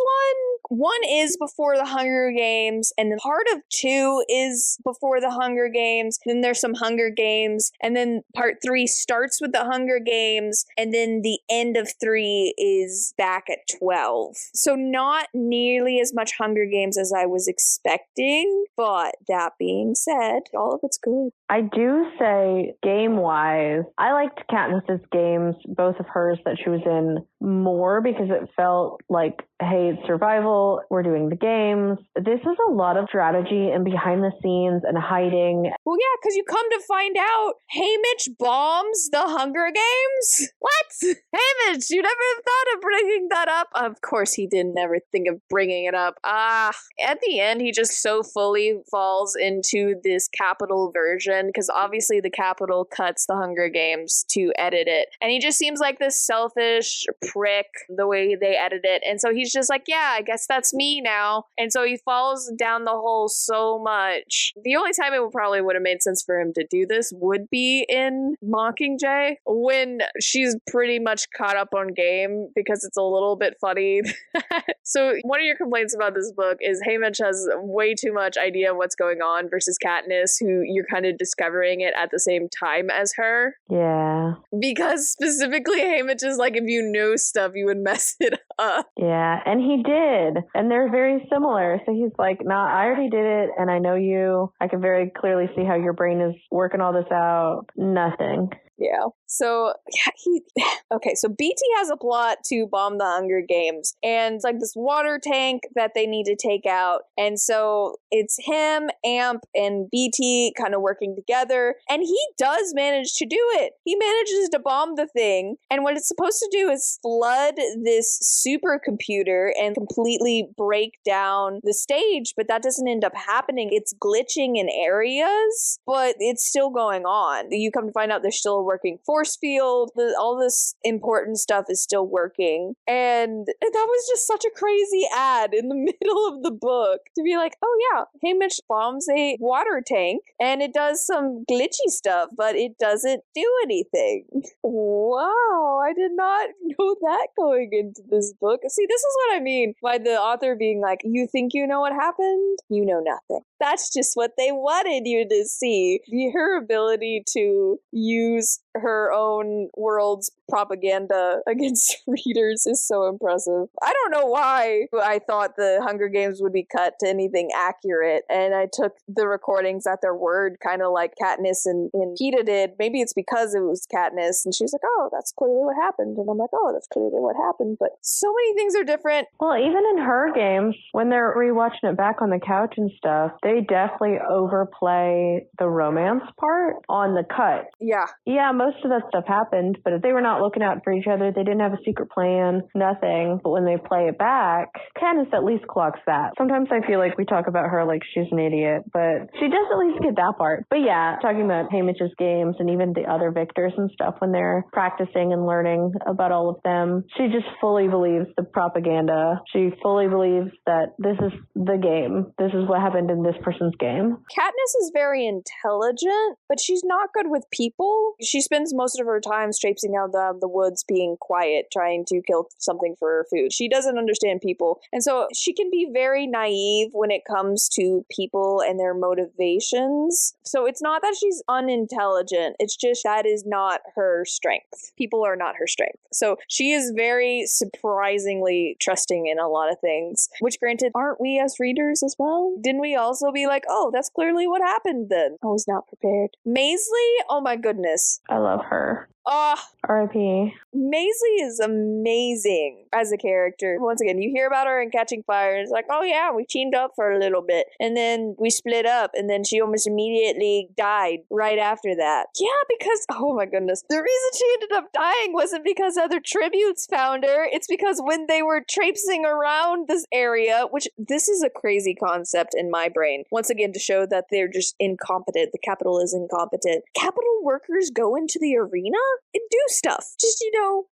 Speaker 1: one is before the Hunger Games, and then part of 2 is before the Hunger Games, then there's some Hunger Games, and then part 3 starts with the Hunger Games, and then the end of 3 is back at 12. So not nearly as much Hunger Games as I was expecting, but that being said, all of it's good.
Speaker 2: I do say, game-wise, I liked Katniss's games, both of hers that she was in, more because it felt like, hey, it's survival, we're doing the games. This is a lot of strategy and behind the scenes and hiding.
Speaker 1: Well, yeah, because you come to find out Haymitch bombs the Hunger Games? What? Haymitch, you never thought of bringing that up? Of course he didn't ever think of bringing it up. At the end, he just so fully falls into this Capitol version, because obviously the Capitol cuts the Hunger Games to edit it. And he just seems like this selfish prick the way they edit it. And so he's just like, yeah, I guess that's me now. And so he falls down the hole so much. The only time it probably would have made sense for him to do this would be in Mockingjay, when she's pretty much caught up on game, because it's a little bit funny. So one of your complaints about this book is Haymitch has way too much idea of what's going on versus Katniss, who you're kind of discovering it at the same time as her.
Speaker 2: Yeah.
Speaker 1: Because specifically Haymitch is like, if you knew stuff, you would mess it up.
Speaker 2: Yeah, and he did. And they're very similar. So he's like, nah, I already did it, and I know you. I can very clearly see how your brain is working all this out. Nothing.
Speaker 1: Yeah. So so BT has a plot to bomb the Hunger Games, and it's like this water tank that they need to take out. And so it's him, Amp, and BT kind of working together, and he does manage to do it. He manages to bomb the thing, and what it's supposed to do is flood this supercomputer and completely break down the stage, but that doesn't end up happening. It's glitching in areas, but it's still going on. You come to find out there's still a working force field. All this important stuff is still working. And that was just such a crazy ad in the middle of the book to be like, oh yeah, Hamish bombs a water tank and it does some glitchy stuff, but it doesn't do anything. Wow, I did not know that going into this book. See, this is what I mean by the author being like, you think you know what happened? You know nothing. That's just what they wanted you to see. Her ability to use her own world's propaganda against readers is so impressive. I don't know why I thought the Hunger Games would be cut to anything accurate, and I took the recordings at their word, kind of like Katniss and Peeta did. Maybe it's because it was Katniss, and she was like, oh, that's clearly what happened. And I'm like, oh, that's clearly what happened. But so many things are different.
Speaker 2: Well, even in her games, when they're rewatching it back on the couch and stuff, they definitely overplay the romance part on the cut.
Speaker 1: Yeah.
Speaker 2: Yeah, most of that stuff happened, but if they were not looking out for each other, they didn't have a secret plan, nothing. But when they play it back, Candace at least clocks that. Sometimes I feel like we talk about her like she's an idiot, but she does at least get that part. But yeah, talking about Hamish's games and even the other victors and stuff when they're practicing and learning about all of them, she just fully believes the propaganda. She fully believes that this is the game. This is what happened in this person's game.
Speaker 1: Katniss is very intelligent, but she's not good with people. She spends most of her time traipsing out the woods being quiet, trying to kill something for her food. She doesn't understand people. And so she can be very naive when it comes to people and their motivations. So it's not that she's unintelligent. It's just that is not her strength. People are not her strength. So she is very surprisingly trusting in a lot of things, which granted, aren't we as readers as well? Didn't we also be like, oh, that's clearly what happened then? I was not prepared. Maisley, oh my goodness.
Speaker 2: I love her.
Speaker 1: R.I.P. Maisley is amazing as a character. Once again, you hear about her in Catching Fire, and it's like, oh yeah, we teamed up for a little bit, and then we split up, and then she almost immediately died right after that. Yeah, because, oh my goodness, the reason she ended up dying wasn't because other tributes found her, it's because when they were traipsing around this area, which this is a crazy concept in my brain, once again to show that they're just incompetent, the capital is incompetent. Capital workers go into the arena and do stuff. Just,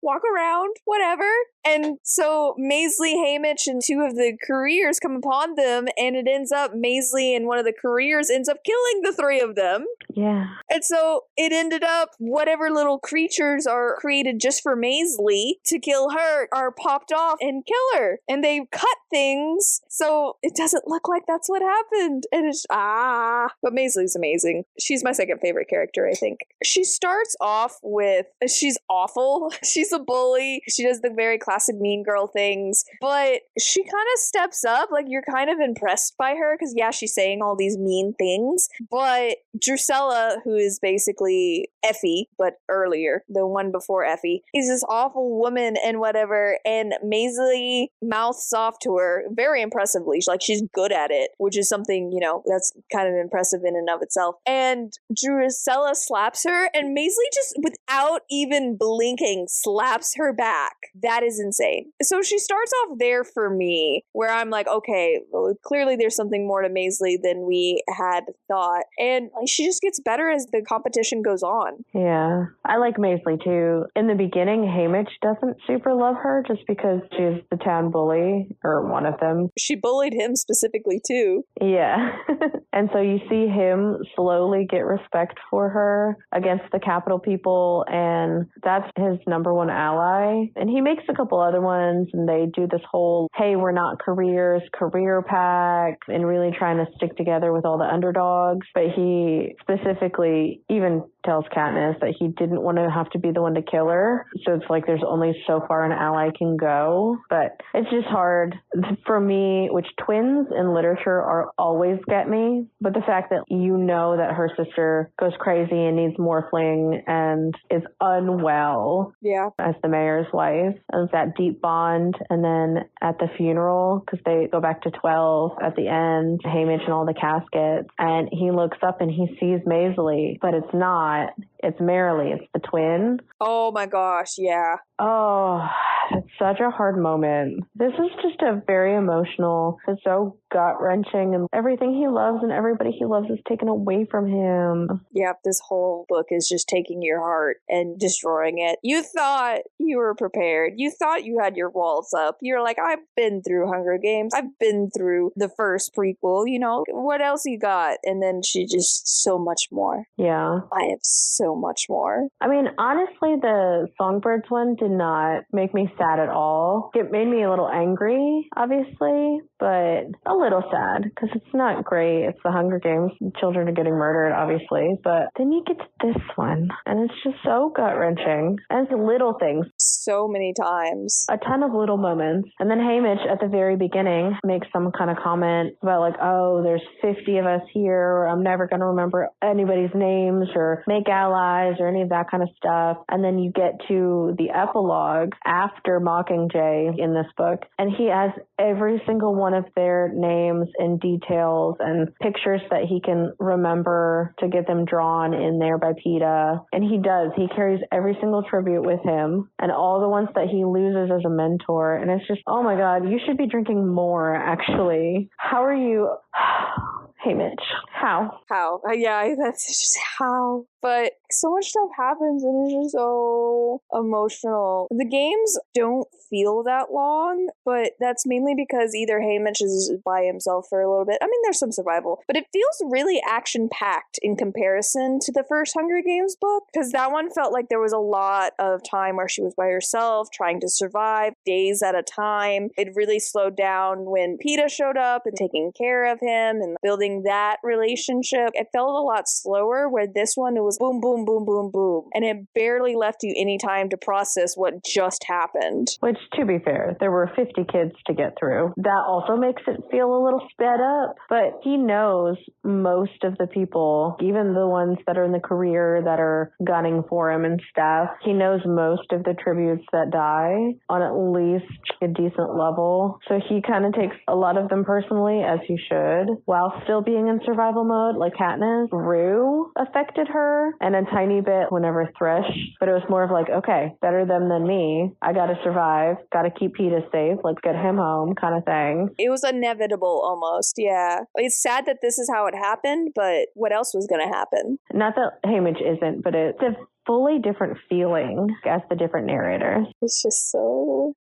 Speaker 1: walk around, whatever. And so Maisley, Hamish, and two of the couriers come upon them, and it ends up Maisley and one of the couriers ends up killing the three of them.
Speaker 2: Yeah.
Speaker 1: And so it ended up whatever little creatures are created just for Maisley to kill her are popped off and kill her. And they cut things so it doesn't look like that's what happened. And it's, But Maisley's amazing. She's my second favorite character, I think. She starts off with, she's awful. She's a bully. She does the very classic mean girl things, but she kind of steps up. Like, you're kind of impressed by her because, yeah, she's saying all these mean things, but Drusilla, who is basically Effie, but earlier, the one before Effie, is this awful woman and whatever, and Maisley mouths off to her very impressively. She's good at it, which is something, that's kind of impressive in and of itself. And Drusilla slaps her, and Maisley just, without even blinking, slaps her back. That is insane. So she starts off there for me, where I'm like, okay, well, clearly there's something more to Maisley than we had thought. And she just gets better as the competition goes on.
Speaker 2: Yeah. I like Maisley too. In the beginning, Hamish doesn't super love her just because she's the town bully, or one of them.
Speaker 1: She bullied him specifically too.
Speaker 2: Yeah. And so you see him slowly get respect for her against the capital people, and that's his number one ally. And he makes a couple other ones, and they do this whole, hey, we're not career pack, and really trying to stick together with all the underdogs. But he specifically even tells Katniss that he didn't want to have to be the one to kill her. So it's like there's only so far an ally can go. But it's just hard for me, which twins in literature are always get me. But the fact that you know that her sister goes crazy and needs morphling and is unwell as the mayor's wife. And it's that deep bond. And then at the funeral, because they go back to 12 at the end, Haymitch and all the caskets, and he looks up and he sees Maisley, but it's not. It's Marilee. It's the twin.
Speaker 1: Oh my gosh, yeah.
Speaker 2: Oh, it's such a hard moment. This is just a very emotional, it's so gut-wrenching, and everything he loves and everybody he loves is taken away from him.
Speaker 1: Yep, this whole book is just taking your heart and destroying it. You thought you were prepared. You thought you had your walls up. You're like, I've been through Hunger Games. I've been through the first prequel, you know, what else you got? And then she just so much more.
Speaker 2: Yeah.
Speaker 1: I have so much more.
Speaker 2: I mean, honestly, the Songbirds one did not make me sad at all. It made me a little angry, obviously, but a little sad because it's not great. It's the Hunger Games. Children are getting murdered, obviously, but then you get to this one and it's just so gut-wrenching. And it's little things.
Speaker 1: So many times.
Speaker 2: A ton of little moments. And then Haymitch at the very beginning makes some kind of comment about like, oh, there's 50 of us here, or I'm never going to remember anybody's names or make allies or any of that kind of stuff. And then you get to the epilogue after Mockingjay in this book, and he has every single one of their names and details and pictures that he can remember to get them drawn in there by PETA. And he does. He carries every single tribute with him and all the ones that he loses as a mentor. And it's just, oh my God, you should be drinking more, actually. How are you? Haymitch. How?
Speaker 1: Yeah, that's just how. But so much stuff happens and it's just so emotional. The games don't feel that long, but that's mainly because either Haymitch is by himself for a little bit. I mean, there's some survival, but it feels really action-packed in comparison to the first Hunger Games book, because that one felt like there was a lot of time where she was by herself, trying to survive, days at a time. It really slowed down when PETA showed up and taking care of him and building that relationship. It felt a lot slower, where this one, it was boom, boom, boom, boom, boom. And it barely left you any time to process what just happened.
Speaker 2: Which, to be fair, there were 50 kids to get through. That also makes it feel a little sped up. But he knows most of the people, even the ones that are in the career that are gunning for him and stuff. He knows most of the tributes that die on at least a decent level. So he kind of takes a lot of them personally, as he should, while still being in survival mode. Like Katniss, Rue affected her and a tiny bit whenever Thresh, but it was more of like, okay, better them than me. I gotta survive, gotta keep Peeta safe, let's get him home kind of thing.
Speaker 1: It was inevitable almost, yeah. It's sad that this is how it happened, but what else was gonna happen? Not
Speaker 2: that Haymitch isn't, but it's a fully different feeling as the different narrators.
Speaker 1: It's just so...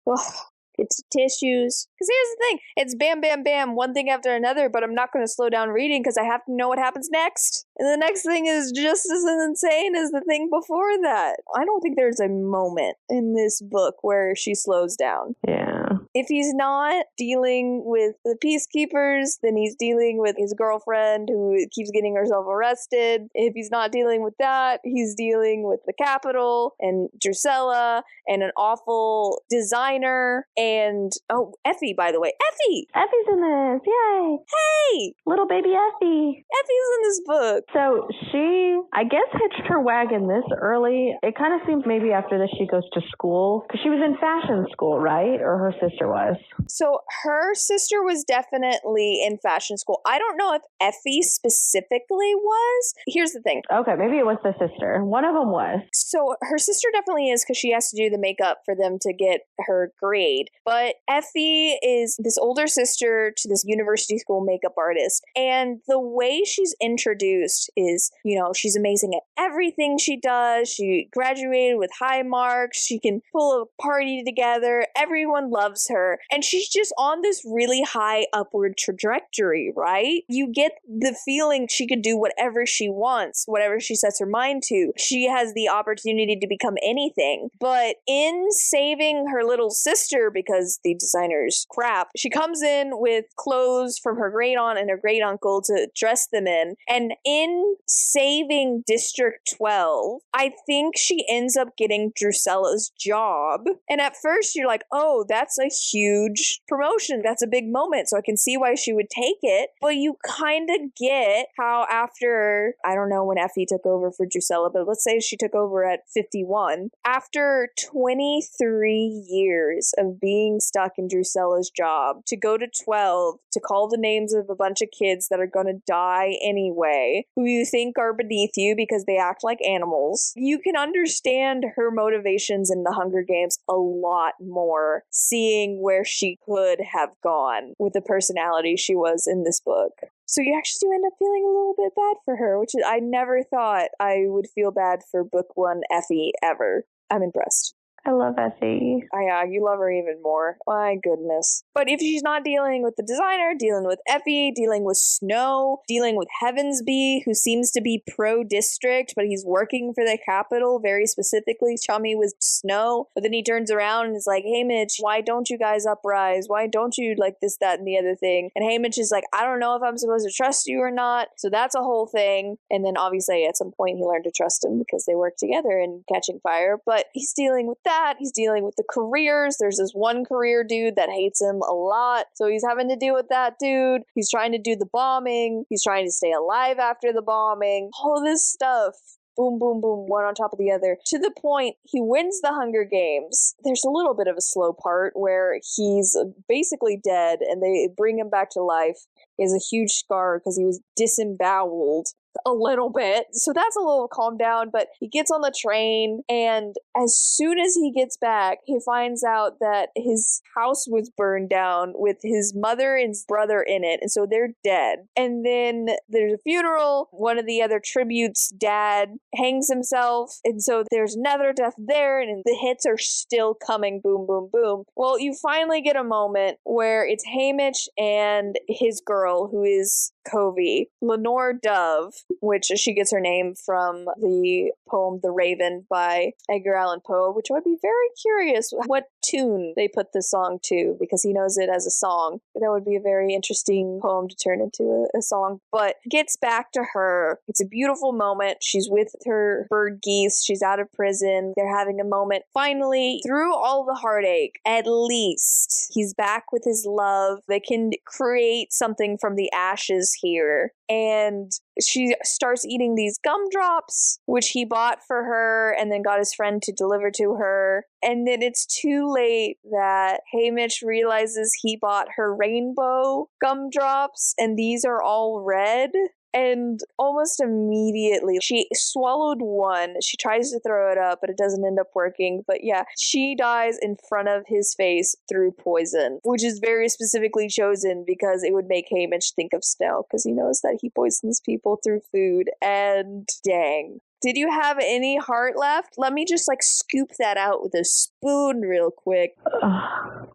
Speaker 1: It's tissues. Because here's the thing. It's bam, bam, bam, one thing after another, but I'm not going to slow down reading because I have to know what happens next. And the next thing is just as insane as the thing before that. I don't think there's a moment in this book where she slows down.
Speaker 2: Yeah.
Speaker 1: If he's not dealing with the peacekeepers, then he's dealing with his girlfriend who keeps getting herself arrested. If he's not dealing with that, he's dealing with the Capitol and Drusilla and an awful designer. And, oh, Effie, by the way. Effie!
Speaker 2: Effie's in this. Yay!
Speaker 1: Hey!
Speaker 2: Little baby Effie.
Speaker 1: Effie's in this book.
Speaker 2: So she, I guess, hitched her wagon this early. It kind of seems maybe after this she goes to school. Because she was in fashion school, right? Or her sister was.
Speaker 1: So her sister was definitely in fashion school. I don't know if Effie specifically was. Here's the thing.
Speaker 2: Okay, maybe it was the sister. One of them was.
Speaker 1: So her sister definitely is, because she has to do the makeup for them to get her grade. But Effie is this older sister to this university school makeup artist. And the way she's introduced is, you know, she's amazing at everything she does. She graduated with high marks. She can pull a party together. Everyone loves her. And she's just on this really high upward trajectory, right? You get the feeling she could do whatever she wants, whatever she sets her mind to. She has the opportunity to become anything. But in saving her little sister, because the designer's crap, she comes in with clothes from her great aunt and her great uncle to dress them in. And in saving District 12, I think she ends up getting Drusilla's job. And at first you're like, oh, that's a huge promotion. That's a big moment. So I can see why she would take it. But you kind of get how after, I don't know when Effie took over for Drusilla, but let's say she took over at 51. After 23 years of being stuck in Drusilla's job, to go to 12, to call the names of a bunch of kids that are going to die anyway, who you think are beneath you because they act like animals, you can understand her motivations in the Hunger Games a lot more, seeing where she could have gone with the personality she was in this book. So you actually do end up feeling a little bit bad for her, which I never thought I would feel bad for book one Effie ever. I'm impressed.
Speaker 2: I love Effie.
Speaker 1: Yeah, you love her even more. My goodness. But if she's not dealing with the designer, dealing with Effie, dealing with Snow, dealing with Heavensby, who seems to be pro-district, but he's working for the Capitol very specifically, chummy with Snow. But then he turns around and is like, hey, Mitch, why don't you guys uprise? Why don't you like this, that, and the other thing? And Haymitch is like, I don't know if I'm supposed to trust you or not. So that's a whole thing. And then obviously at some point he learned to trust him because they work together in Catching Fire. But he's dealing with that. He's dealing with the careers. There's this one career dude that hates him a lot. So he's having to deal with that dude. He's trying to do the bombing. He's trying to stay alive after the bombing. All this stuff. Boom, boom, boom, one on top of the other. To the point, he wins the Hunger Games. There's a little bit of a slow part where he's basically dead and they bring him back to life. He has a huge scar because he was disemboweled a little bit. So that's a little calmed down, but he gets on the train, and as soon as he gets back, he finds out that his house was burned down with his mother and his brother in it, and so they're dead. And then there's a funeral. One of the other tributes' dad hangs himself, and so there's another death there, and the hits are still coming. Boom, boom, boom. Well, you finally get a moment where it's Haymitch and his girl, who is Covey, Lenore Dove, which she gets her name from the poem The Raven by Edgar Allan Poe, which I would be very curious what tune they put this song to, because he knows it as a song. That would be a very interesting poem to turn into a song. But gets back to her. It's a beautiful moment. She's with her bird geese. She's out of prison. They're having a moment. Finally, through all the heartache, at least he's back with his love. They can create something from the ashes here. And she starts eating these gumdrops, which he bought for her and then got his friend to deliver to her. And then it's too late that Haymitch realizes he bought her rainbow gumdrops, and these are all red. And almost immediately, she swallowed one. She tries to throw it up, but it doesn't end up working. But yeah, she dies in front of his face through poison, which is very specifically chosen because it would make Haymitch think of Snow, because he knows that he poisons people through food. And dang. Did you have any heart left? Let me just scoop that out with a spoon real quick.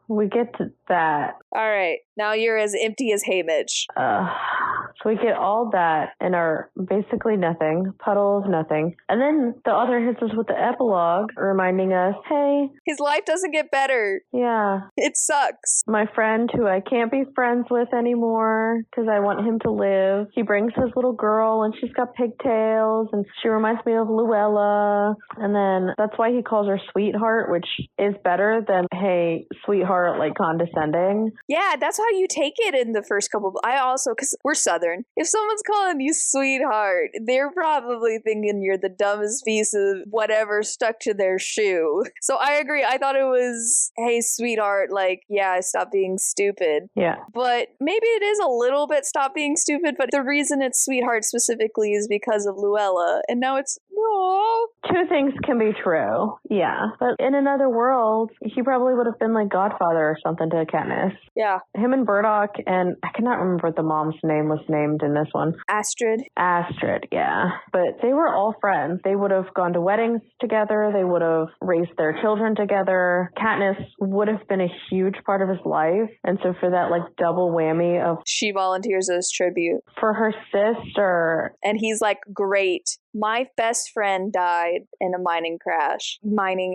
Speaker 2: We get to that.
Speaker 1: All right. Now you're as empty as Haymitch.
Speaker 2: So we get all that and are basically nothing. Puddle of nothing. And then the author hits us with the epilogue, reminding us, hey,
Speaker 1: his life doesn't get better.
Speaker 2: Yeah.
Speaker 1: It sucks.
Speaker 2: My friend who I can't be friends with anymore because I want him to live. He brings his little girl and she's got pigtails and she reminds me of Luella. And then that's why he calls her sweetheart, which is better than, hey, sweetheart, condescending.
Speaker 1: Yeah, that's how you take it in the first couple. I also, because we're Southern, if someone's calling you sweetheart, they're probably thinking you're the dumbest piece of whatever stuck to their shoe. So I agree. I thought it was, hey, sweetheart, yeah, stop being stupid.
Speaker 2: Yeah.
Speaker 1: But maybe it is a little bit stop being stupid, but the reason it's sweetheart specifically is because of Luella. And now it's Aww.
Speaker 2: Two things can be true. Yeah. But in another world, he probably would have been like Godfather or something to Katniss.
Speaker 1: Yeah.
Speaker 2: Him and Burdock, and I cannot remember what the mom's name was named in this one.
Speaker 1: Astrid,
Speaker 2: yeah. But they were all friends. They would have gone to weddings together. They would have raised their children together. Katniss would have been a huge part of his life. And so for that like double whammy of...
Speaker 1: She volunteers as tribute.
Speaker 2: For her sister.
Speaker 1: And he's like, great. My best friend died in a mining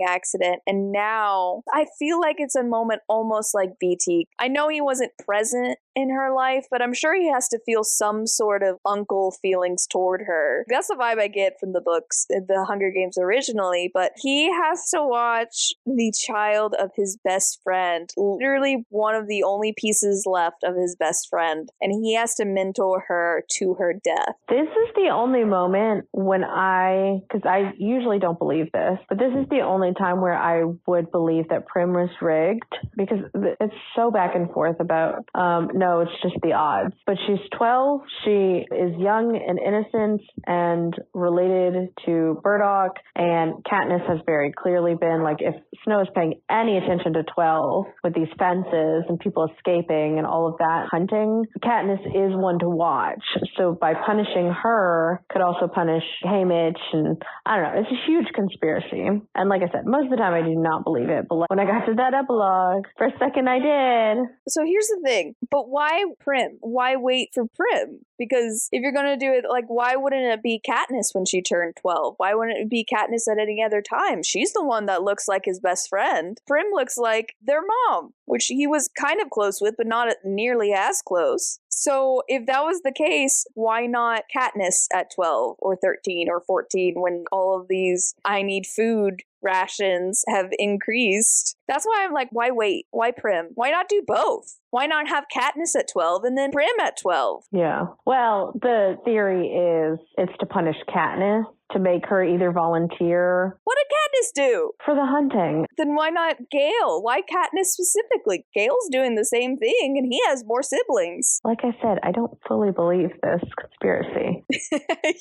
Speaker 1: accident, and now I feel like it's a moment almost like BT. I know he wasn't present in her life, but I'm sure he has to feel some sort of uncle feelings toward her. That's the vibe I get from the books, the Hunger Games originally, but he has to watch the child of his best friend, literally one of the only pieces left of his best friend, and he has to mentor her to her death.
Speaker 2: This is the only moment when because I usually don't believe this, but this is the only time where I would believe that Prim was rigged, because it's so back and forth about, no, it's just the odds. But she's 12, she is young and innocent and related to Burdock, and Katniss has very clearly been, like, if Snow is paying any attention to 12 with these fences and people escaping and all of that hunting, Katniss is one to watch. So by punishing her could also punish Haymitch, and I don't know, it's a huge conspiracy. And like I said, most of the time I do not believe it, but when I got to that epilogue, for a second I did.
Speaker 1: So here's the thing, but why Prim? Why wait for Prim? Because if you're going to do it, like, why wouldn't it be Katniss when she turned 12? Why wouldn't it be Katniss at any other time? She's the one that looks like his best friend. Prim looks like their mom, which he was kind of close with, but not nearly as close. So if that was the case, why not Katniss at 12 or 13 or 14 when all of these I need food rations have increased? That's why I'm like, why wait? Why Prim? Why not do both? Why not have Katniss at 12 and then Prim at 12?
Speaker 2: Yeah. Well, the theory is it's to punish Katniss, to make her either volunteer.
Speaker 1: What did Katniss do?
Speaker 2: For the hunting.
Speaker 1: Then why not Gale? Why Katniss specifically? Gale's doing the same thing and he has more siblings.
Speaker 2: Like I said, I don't fully believe this conspiracy.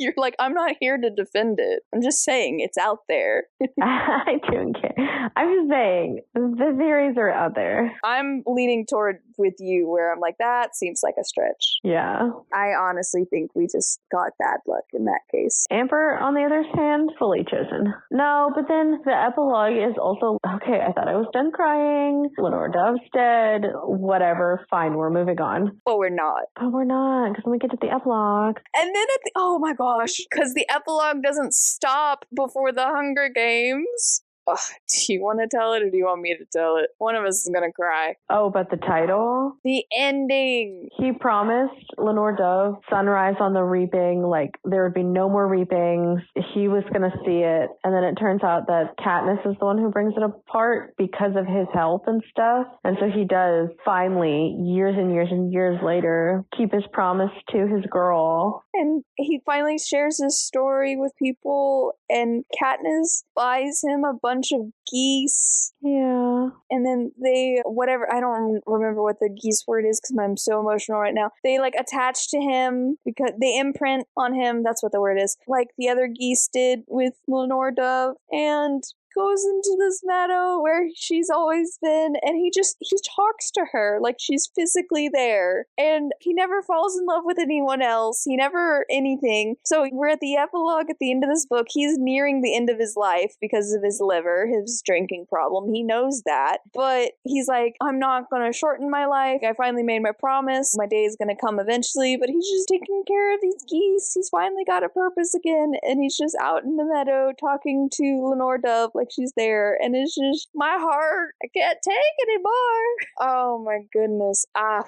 Speaker 1: You're like, I'm not here to defend it. I'm just saying it's out there.
Speaker 2: I don't care. I'm just saying the theories are out there.
Speaker 1: I'm leaning toward with you where I'm like, that seems like a stretch.
Speaker 2: Yeah.
Speaker 1: I honestly think we just got bad luck in that case.
Speaker 2: Amber, on the other hand, fully chosen. No, but then the epilogue is also, okay, I thought I was done crying. Lenore Dove's dead. Whatever. Fine, we're moving on.
Speaker 1: But we're not.
Speaker 2: But we're not, because then we get to the epilogue.
Speaker 1: And then oh my gosh, because the epilogue doesn't stop before the Hunger Games. Ugh, do you want to tell it or do you want me to tell it? One of us is going to cry.
Speaker 2: Oh, but the title?
Speaker 1: The ending.
Speaker 2: He promised Lenore Dove sunrise on the reaping, like there would be no more reapings. He was going to see it. And then it turns out that Katniss is the one who brings it apart because of his health and stuff. And so he does finally, years and years and years later, keep his promise to his girl.
Speaker 1: And he finally shares his story with people, and Katniss buys him a bunch of geese.
Speaker 2: Yeah.
Speaker 1: And then whatever, I don't remember what the geese word is because I'm so emotional right now. They like attach to him because they imprint on him. That's what the word is. Like the other geese did with Lenore Dove. And goes into this meadow where she's always been, and he talks to her like she's physically there, and he never falls in love with anyone else. He never anything. So we're at the epilogue at the end of this book. He's nearing the end of his life because of his liver, his drinking problem. He knows that, but he's like, I'm not gonna shorten my life. I finally made my promise. My day is gonna come eventually, but he's just taking care of these geese. He's finally got a purpose again, and he's just out in the meadow talking to Lenore Dove like she's there, and it's just my heart. I can't take anymore. Oh my goodness. I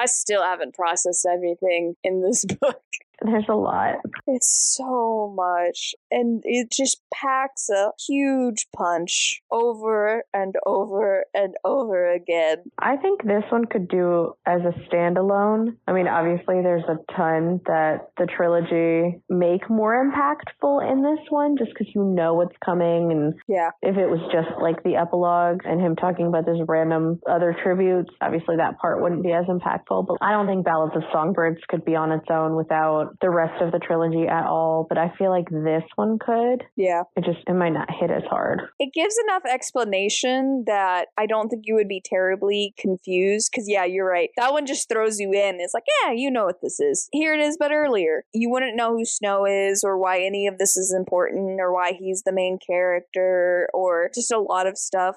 Speaker 1: still haven't processed everything in this book.
Speaker 2: There's a lot.
Speaker 1: It's so much. And it just packs a huge punch over and over and over again.
Speaker 2: I think this one could do as a standalone. I mean, obviously there's a ton that the trilogy make more impactful in this one just because you know what's coming. And
Speaker 1: yeah,
Speaker 2: if it was just like the epilogue and him talking about this random other tributes, obviously that part wouldn't be as impactful. But I don't think Ballads of Songbirds could be on its own without the rest of the trilogy at all, but I feel like this one could.
Speaker 1: Yeah.
Speaker 2: It might not hit as hard.
Speaker 1: It gives enough explanation that I don't think you would be terribly confused, because yeah, you're right. That one just throws you in. It's like, yeah, you know what this is. Here it is, but earlier. You wouldn't know who Snow is, or why any of this is important, or why he's the main character, or just a lot of stuff.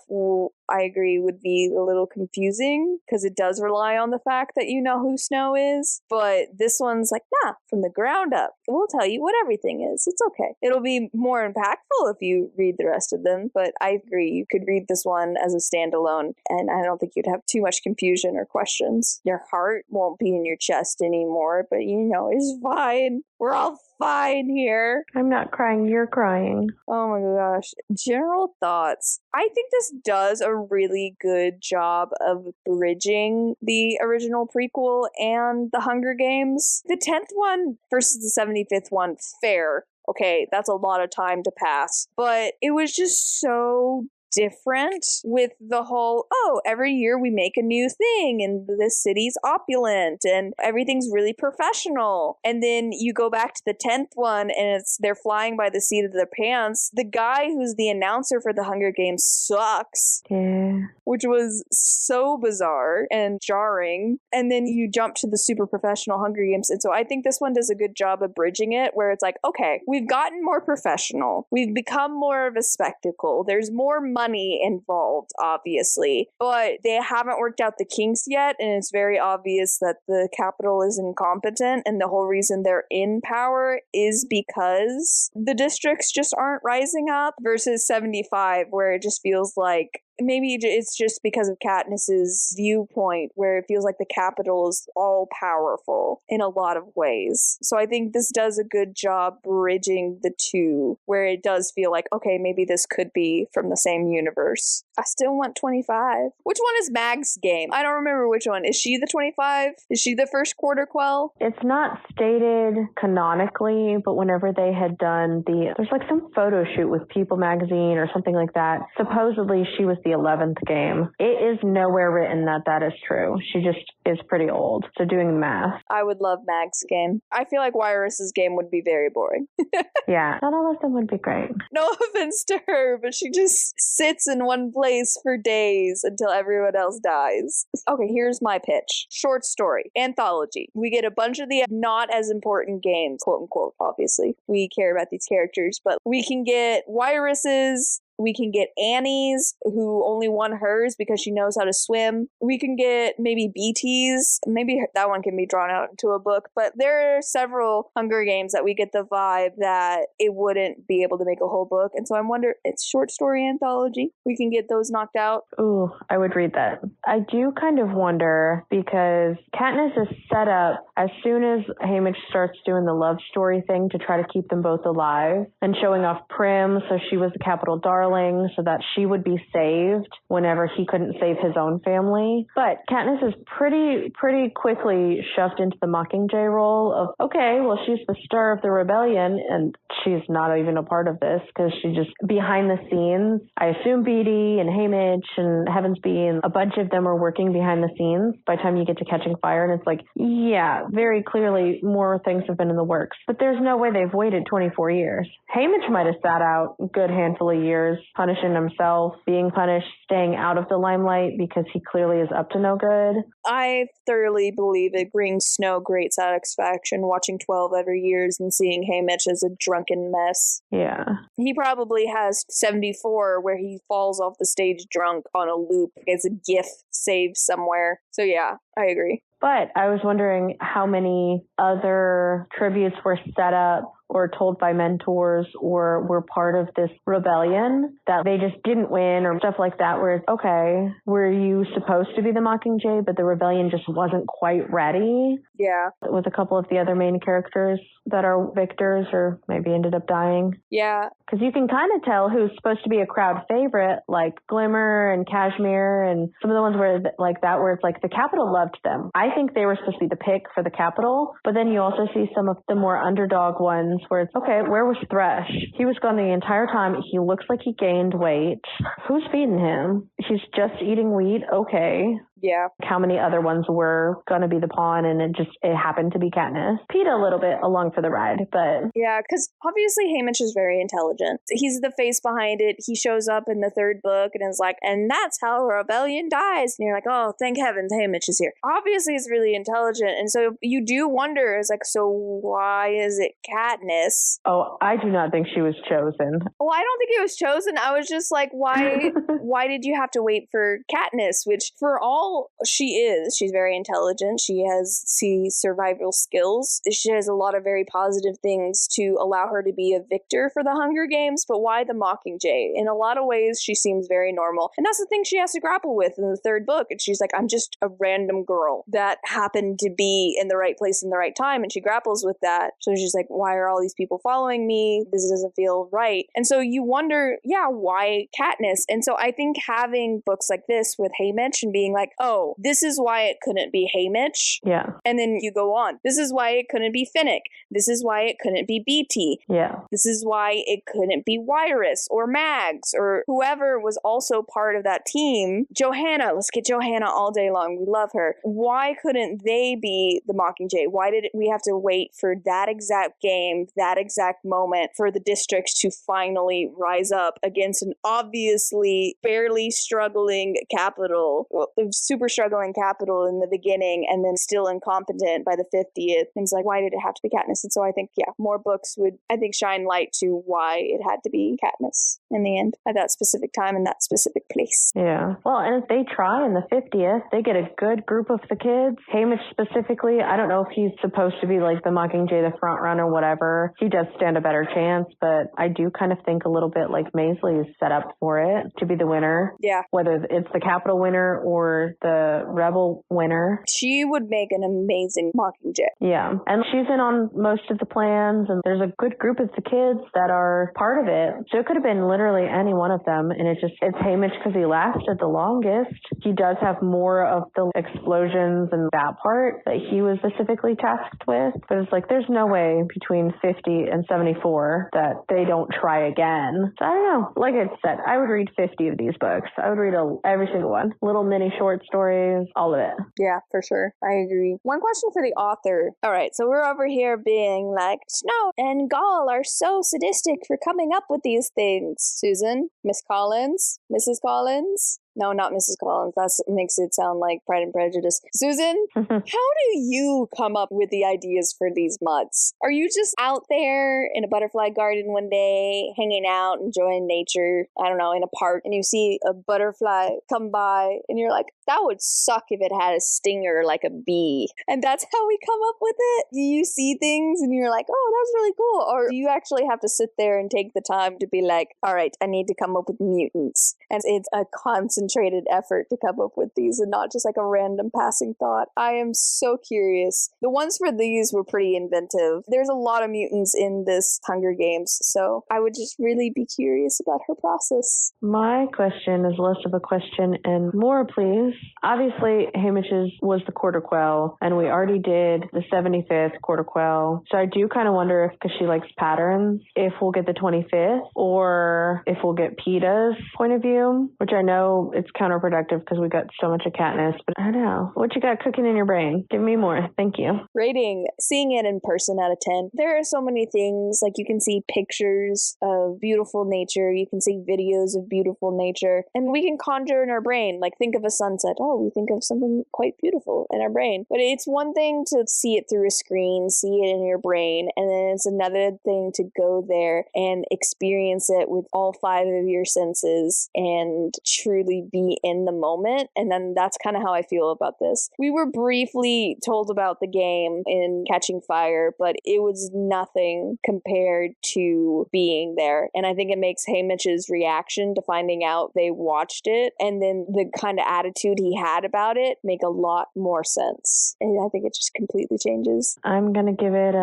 Speaker 1: I agree, would be a little confusing, because it does rely on the fact that you know who Snow is. But this one's like, nah, from the ground up, we'll tell you what everything is. It's okay. It'll be more impactful if you read the rest of them, but I agree, you could read this one as a standalone, and I don't think you'd have too much confusion or questions. Your heart won't be in your chest anymore, but it's fine. We're all fine here.
Speaker 2: I'm not crying, you're crying.
Speaker 1: Oh my gosh. General thoughts. I think this does a really good job of bridging the original prequel and the Hunger Games. The 10th one versus the 75th one, fair. Okay, that's a lot of time to pass. But it was just so different with the whole, every year we make a new thing and the city's opulent and everything's really professional. And then you go back to the 10th one and they're flying by the seat of their pants. The guy who's the announcer for the Hunger Games sucks.
Speaker 2: Yeah.
Speaker 1: Which was so bizarre and jarring. And then you jump to the super professional Hunger Games. And so I think this one does a good job of bridging it, where it's like, okay, we've gotten more professional. We've become more of a spectacle. There's more money involved, obviously, but they haven't worked out the kinks yet, and it's very obvious that the Capitol is incompetent, and the whole reason they're in power is because the districts just aren't rising up, versus 75, where it just feels like maybe it's just because of Katniss's viewpoint, where it feels like the Capitol is all powerful in a lot of ways. So I think this does a good job bridging the two, where it does feel like, okay, maybe this could be from the same universe. I still want 25. Which one is Mag's game? I don't remember which one. Is she the 25? Is she the first quarter quell?
Speaker 2: It's not stated canonically, but whenever they had done there's like some photo shoot with People magazine or something like that. Supposedly she was the 11th game. It is nowhere written that is true. She just is pretty old. So doing the math.
Speaker 1: I would love Mag's game. I feel like Wyrus's game would be very boring.
Speaker 2: Yeah, not all of them would be great.
Speaker 1: No offense to her, but she just sits in one place for days until everyone else dies. Okay, here's my pitch. Short story. Anthology. We get a bunch of the not as important games, quote unquote, obviously. We care about these characters, but we can get Wyrus's, we can get Annie's, who only won hers because she knows how to swim. We can get maybe BT's. Maybe that one can be drawn out into a book. But there are several Hunger Games that we get the vibe that it wouldn't be able to make a whole book. And so I wonder, it's short story anthology. We can get those knocked out.
Speaker 2: Ooh, I would read that. I do kind of wonder, because Katniss is set up as soon as Haymitch starts doing the love story thing to try to keep them both alive, and showing off Prim, so she was the Capitol darling, so that she would be saved whenever he couldn't save his own family. But Katniss is pretty quickly shoved into the Mockingjay role of, okay, well, she's the star of the rebellion, and she's not even a part of this, because she just, behind the scenes, I assume Beetee and Haymitch and Heavensbee and a bunch of them are working behind the scenes by the time you get to Catching Fire, and it's like, yeah, very clearly more things have been in the works. But there's no way they've waited 24 years. Haymitch might have sat out a good handful of years, punishing himself, being punished, staying out of the limelight because he clearly is up to no good.
Speaker 1: I thoroughly believe it brings Snow great satisfaction watching 12 every years and seeing Haymitch as a drunken mess.
Speaker 2: Yeah.
Speaker 1: He probably has 74 where he falls off the stage drunk on a loop as a gif saved somewhere. So yeah, I agree.
Speaker 2: But I was wondering how many other tributes were set up or told by mentors or were part of this rebellion that they just didn't win, or stuff like that, where it's, okay, were you supposed to be the Mockingjay, but the rebellion just wasn't quite ready?
Speaker 1: Yeah.
Speaker 2: With a couple of the other main characters that are victors or maybe ended up dying.
Speaker 1: Yeah.
Speaker 2: Because you can kind of tell who's supposed to be a crowd favorite, like Glimmer and Cashmere and some of the ones where like that, where it's like the Capitol loved them. I think they were supposed to be the pick for the Capitol, but then you also see some of the more underdog ones where it's, okay, where was Thresh? He was gone the entire time. He looks like he gained weight. Who's feeding him? He's just eating wheat. Okay.
Speaker 1: Yeah.
Speaker 2: How many other ones were going to be the pawn, and it happened to be Katniss. Peeta a little bit along for the ride, but...
Speaker 1: Yeah, because obviously Haymitch is very intelligent. He's the face behind it. He shows up in the third book and is like, and that's how a rebellion dies. And you're like, oh, thank heavens Haymitch is here. Obviously he's really intelligent. And so you do wonder, it's like, so why is it Katniss?
Speaker 2: Oh, I do not think she was chosen.
Speaker 1: Well, I don't think it was chosen. I was just like, why did you have to wait for Katniss? Which, for all she is, she's very intelligent. She has survival skills. She has a lot of very positive things to allow her to be a victor for the Hunger Games. But why the Mockingjay? In a lot of ways, she seems very normal. And that's the thing she has to grapple with in the third book. And she's like, I'm just a random girl that happened to be in the right place in the right time. And she grapples with that. So she's like, why are all these people following me? This doesn't feel right. And so you wonder, yeah, why Katniss? And so I think having books like this with Haymitch and being like, oh, this is why it couldn't be Haymitch.
Speaker 2: Yeah.
Speaker 1: And then you go on. This is why it couldn't be Finnick. This is why it couldn't be BT.
Speaker 2: Yeah.
Speaker 1: This is why it couldn't be Wyrus or Mags or whoever was also part of that team. Johanna, let's get Johanna all day long. We love her. Why couldn't they be the Mockingjay? Why did we have to wait for that exact game, that exact moment for the districts to finally rise up against an obviously barely struggling capital, super struggling capital in the beginning, and then still incompetent by the 50th? And it's like, why did it have to be Katniss? And so I think, yeah, more books would, I think, shine light to why it had to be Katniss in the end at that specific time in that specific place.
Speaker 2: Yeah. Well, and if they try in the 50th, they get a good group of the kids. Haymitch specifically, I don't know if he's supposed to be like the Mockingjay, the front runner, whatever. He does stand a better chance, but I do kind of think a little bit like Maisley is set up for it to be the winner.
Speaker 1: Yeah.
Speaker 2: Whether it's the Capitol winner or the Rebel winner.
Speaker 1: She would make an amazing Mockingjay.
Speaker 2: Yeah. And she's in on most of the plans, and there's a good group of the kids that are part of it. So it could have been literally any one of them, and it's Haymitch because he lasted the longest. He does have more of the explosions and that part that he was specifically tasked with, but it's like there's no way between 50 and 74 that they don't try again. So I don't know. Like I said, I would read 50 of these books. I would read every single one. Little mini short stories, all of it.
Speaker 1: Yeah, for sure. I agree. One question for the author. All right, so we're over here being like, Snow and Gaul are so sadistic for coming up with these things. Susan, Miss Collins, Mrs. Collins. No, not Mrs. Collins. That makes it sound like Pride and Prejudice. Susan, how do you come up with the ideas for these mutts? Are you just out there in a butterfly garden one day, hanging out, enjoying nature, I don't know, in a park, and you see a butterfly come by, and you're like, that would suck if it had a stinger like a bee. And that's how we come up with it? Do you see things and you're like, oh, that's really cool? Or do you actually have to sit there and take the time to be like, all right, I need to come up with mutants? And it's a concentrated effort to come up with these and not just like a random passing thought. I am so curious. The ones for these were pretty inventive. There's a lot of mutants in this Hunger Games, so I would just really be curious about her process.
Speaker 2: My question is less of a question and more, please. Obviously, Haymitch's was the Quarter Quell, and we already did the 75th Quarter Quell. So I do kind of wonder if, because she likes patterns, if we'll get the 25th or if we'll get Peeta's point of view, which I know it's counterproductive because we got so much of Katniss, but I don't know. What you got cooking in your brain? Give me more. Thank you.
Speaker 1: Rating, seeing it in person out of 10. There are so many things, like you can see pictures of beautiful nature, you can see videos of beautiful nature, and we can conjure in our brain, like think of a sunset. Oh, we think of something quite beautiful in our brain. But it's one thing to see it through a screen, see it in your brain, and then it's another thing to go there and experience it with all 5 of your senses and truly be in the moment. And then that's kind of how I feel about this. We were briefly told about the game in Catching Fire, but it was nothing compared to being there. And I think it makes Haymitch's reaction to finding out they watched it and then the kind of attitude he had about it make a lot more sense. And I think it just completely changes.
Speaker 2: I'm going to give it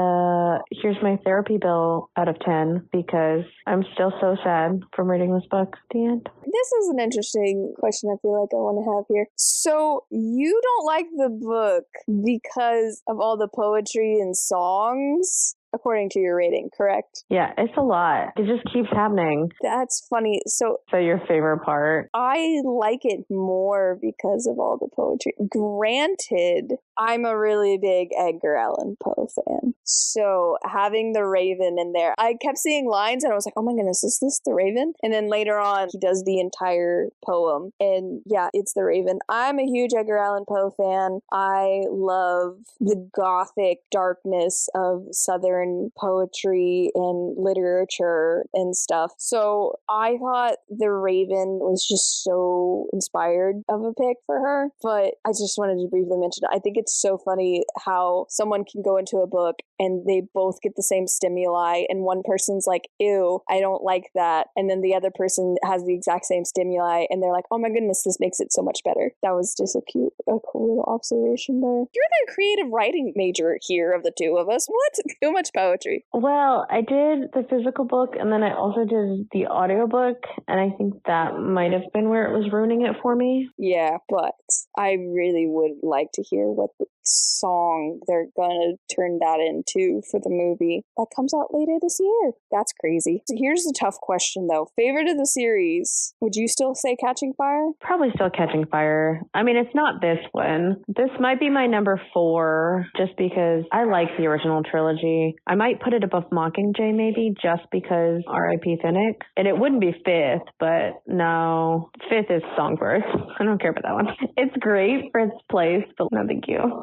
Speaker 2: here's my therapy bill out of 10 because I'm still so sad from reading this book at the end.
Speaker 1: This is an interesting question I feel like I want to have here. So you don't like the book because of all the poetry and songs? according to your rating, correct?
Speaker 2: Yeah, it's a lot. It just keeps happening.
Speaker 1: That's funny. So
Speaker 2: your favorite part?
Speaker 1: I like it more because of all the poetry. Granted, I'm a really big Edgar Allan Poe fan. So having the Raven in there, I kept seeing lines and I was like, oh my goodness, is this the Raven? And then later on, he does the entire poem. And yeah, it's the Raven. I'm a huge Edgar Allan Poe fan. I love the gothic darkness of Southern poetry and literature and stuff. So I thought the Raven was just so inspired of a pick for her. But I just wanted to briefly mention, I think it's so funny how someone can go into a book and they both get the same stimuli and one person's like, ew, I don't like that. And then the other person has the exact same stimuli and they're like, oh my goodness, this makes it so much better. That was just a cool little observation there. You're the creative writing major here of the two of us. What? Too much poetry.
Speaker 2: Well, I did the physical book and then I also did the audiobook, and I think that might have been where it was ruining it for me.
Speaker 1: Yeah, but I really would like to hear what the song they're gonna turn that into for the movie that comes out later this year. That's crazy. So here's the tough question though. Favorite of the series, would you still say Catching Fire?
Speaker 2: Probably still Catching Fire. I mean, it's not this one. This might be my number 4 just because I like the original trilogy. I might put it above Mockingjay maybe just because R.I.P. Finnick. And it wouldn't be 5th, but no. 5th is Songbirds. I don't care about that one. It's great for its place, but no thank you.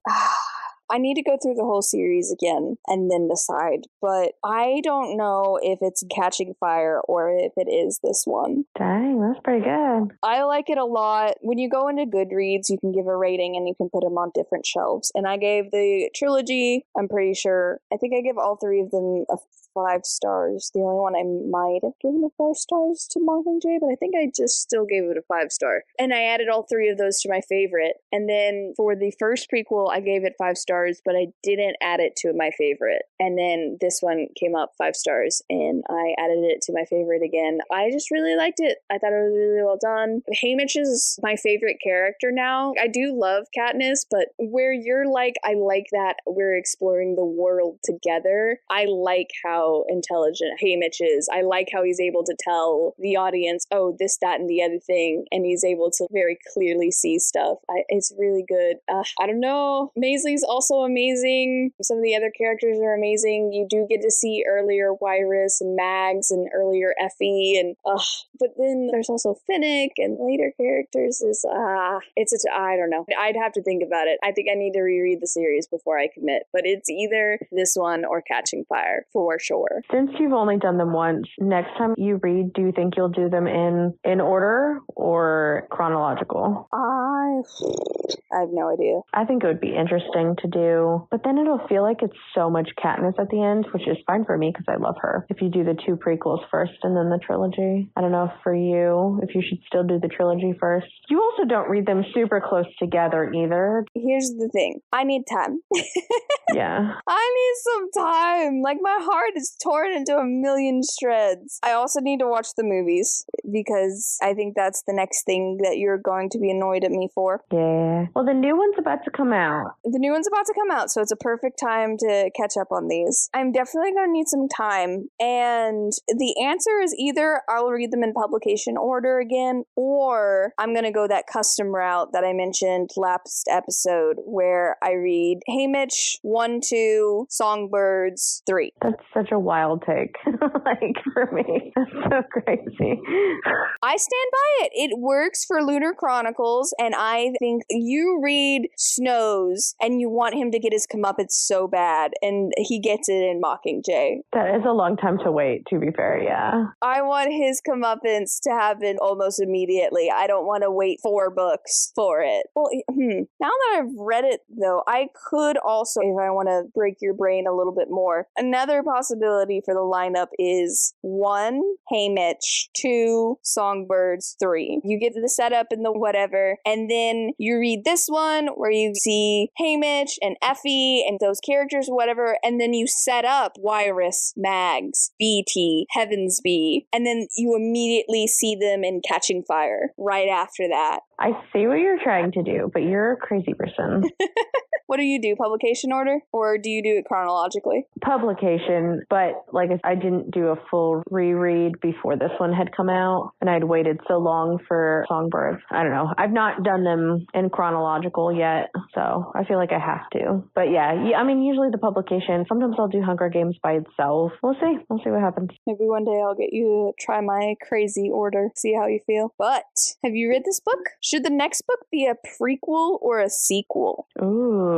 Speaker 1: I need to go through the whole series again and then decide, but I don't know if it's Catching Fire or if it is this one.
Speaker 2: Dang, that's pretty good.
Speaker 1: I like it a lot. When you go into Goodreads, you can give a rating and you can put them on different shelves. And I gave the trilogy, I'm pretty sure, I think I give all 3 of them a 5 stars. The only one I might have given a 4 stars to Mockingjay, but I think I just still gave it a 5 star. And I added all 3 of those to my favorite. And then for the first prequel, I gave it 5 stars, but I didn't add it to my favorite. And then this one came up 5 stars, and I added it to my favorite again. I just really liked it. I thought it was really well done. Haymitch is my favorite character now. I do love Katniss, but where you're like, I like that we're exploring the world together. I like how intelligent Haymitch is. I like how he's able to tell the audience, oh, this, that, and the other thing, and he's able to very clearly see stuff. It's really good. I don't know. Maisley's also amazing. Some of the other characters are amazing. You do get to see earlier Wyrus and Mags and earlier Effie, and but then there's also Finnick and later characters. I don't know. I'd have to think about it. I think I need to reread the series before I commit, but it's either this one or Catching Fire for sure.
Speaker 2: Since you've only done them once, next time you read, do you think you'll do them in order or chronological?
Speaker 1: I have no idea.
Speaker 2: I think it would be interesting to do, but then it'll feel like it's so much Katniss at the end, which is fine for me because I love her. If you do the 2 prequels first and then the trilogy. I don't know for you, if you should still do the trilogy first. You also don't read them super close together either.
Speaker 1: Here's the thing. I need time.
Speaker 2: Yeah.
Speaker 1: I need some time. Like, my heart is torn into a million shreds. I also need to watch the movies because I think that's the next thing that you're going to be annoyed at me for.
Speaker 2: Yeah. Well, the new one's about to come out.
Speaker 1: The new one's about to come out, so it's a perfect time to catch up on these. I'm definitely going to need some time, and the answer is either I'll read them in publication order again, or I'm going to go that custom route that I mentioned last episode, where I read Haymitch 1, 2, Songbirds 3.
Speaker 2: That's such a wild take, like, for me. That's so crazy.
Speaker 1: I stand by it. It works for Lunar Chronicles, and I think you read Snows, and you want him to get his comeuppance so bad, and he gets it in Mockingjay.
Speaker 2: That is a long time to wait, to be fair, yeah.
Speaker 1: I want his comeuppance to happen almost immediately. I don't want to wait 4 books for it. Well, now that I've read it, though, I could also, if I want to break your brain a little bit more, another possibility for the lineup is 1, Haymitch, 2, Songbirds, 3. You get the setup and the whatever, and then you read read this one where you see Hamish and Effie and those characters or whatever, and then you set up Wirus, Mags, BT, Heavensby, and then you immediately see them in Catching Fire right after that.
Speaker 2: I see what you're trying to do, but you're a crazy person.
Speaker 1: What do you do? Publication order? Or do you do it chronologically?
Speaker 2: Publication, but like I didn't do a full reread before this one had come out, and I'd waited so long for Songbirds. I don't know. I've not done them in chronological yet, so I feel like I have to. But yeah, I mean, usually the publication, sometimes I'll do Hunger Games by itself. We'll see. We'll see what happens.
Speaker 1: Maybe one day I'll get you to try my crazy order, see how you feel. But have you read this book? Should the next book be a prequel or a sequel?
Speaker 2: Ooh.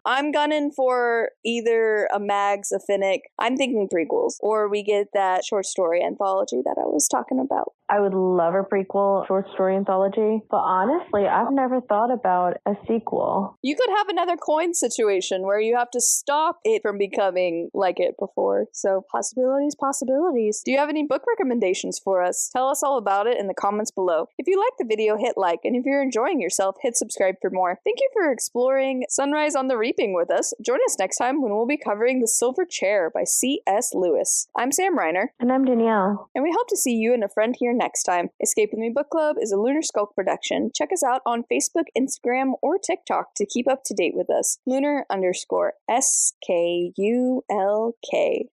Speaker 1: I'm gunning for either a Mags, a Finnick. I'm thinking prequels. Or we get that short story anthology that I was talking about.
Speaker 2: I would love a prequel short story anthology, but honestly, I've never thought about a sequel.
Speaker 1: You could have another coin situation where you have to stop it from becoming like it before. So possibilities, possibilities. Do you have any book recommendations for us? Tell us all about it in the comments below. If you like the video, hit like, and if you're enjoying yourself, hit subscribe for more. Thank you for exploring Sunrise on the Reaping with us. Join us next time when we'll be covering The Silver Chair by C.S. Lewis. I'm Sam Reiner.
Speaker 2: And I'm Danielle.
Speaker 1: And we hope to see you and a friend here next time. Escape With Me Book Club is a Lunar Skulk production. Check us out on Facebook, Instagram, or TikTok to keep up to date with us. Lunar_SKULK.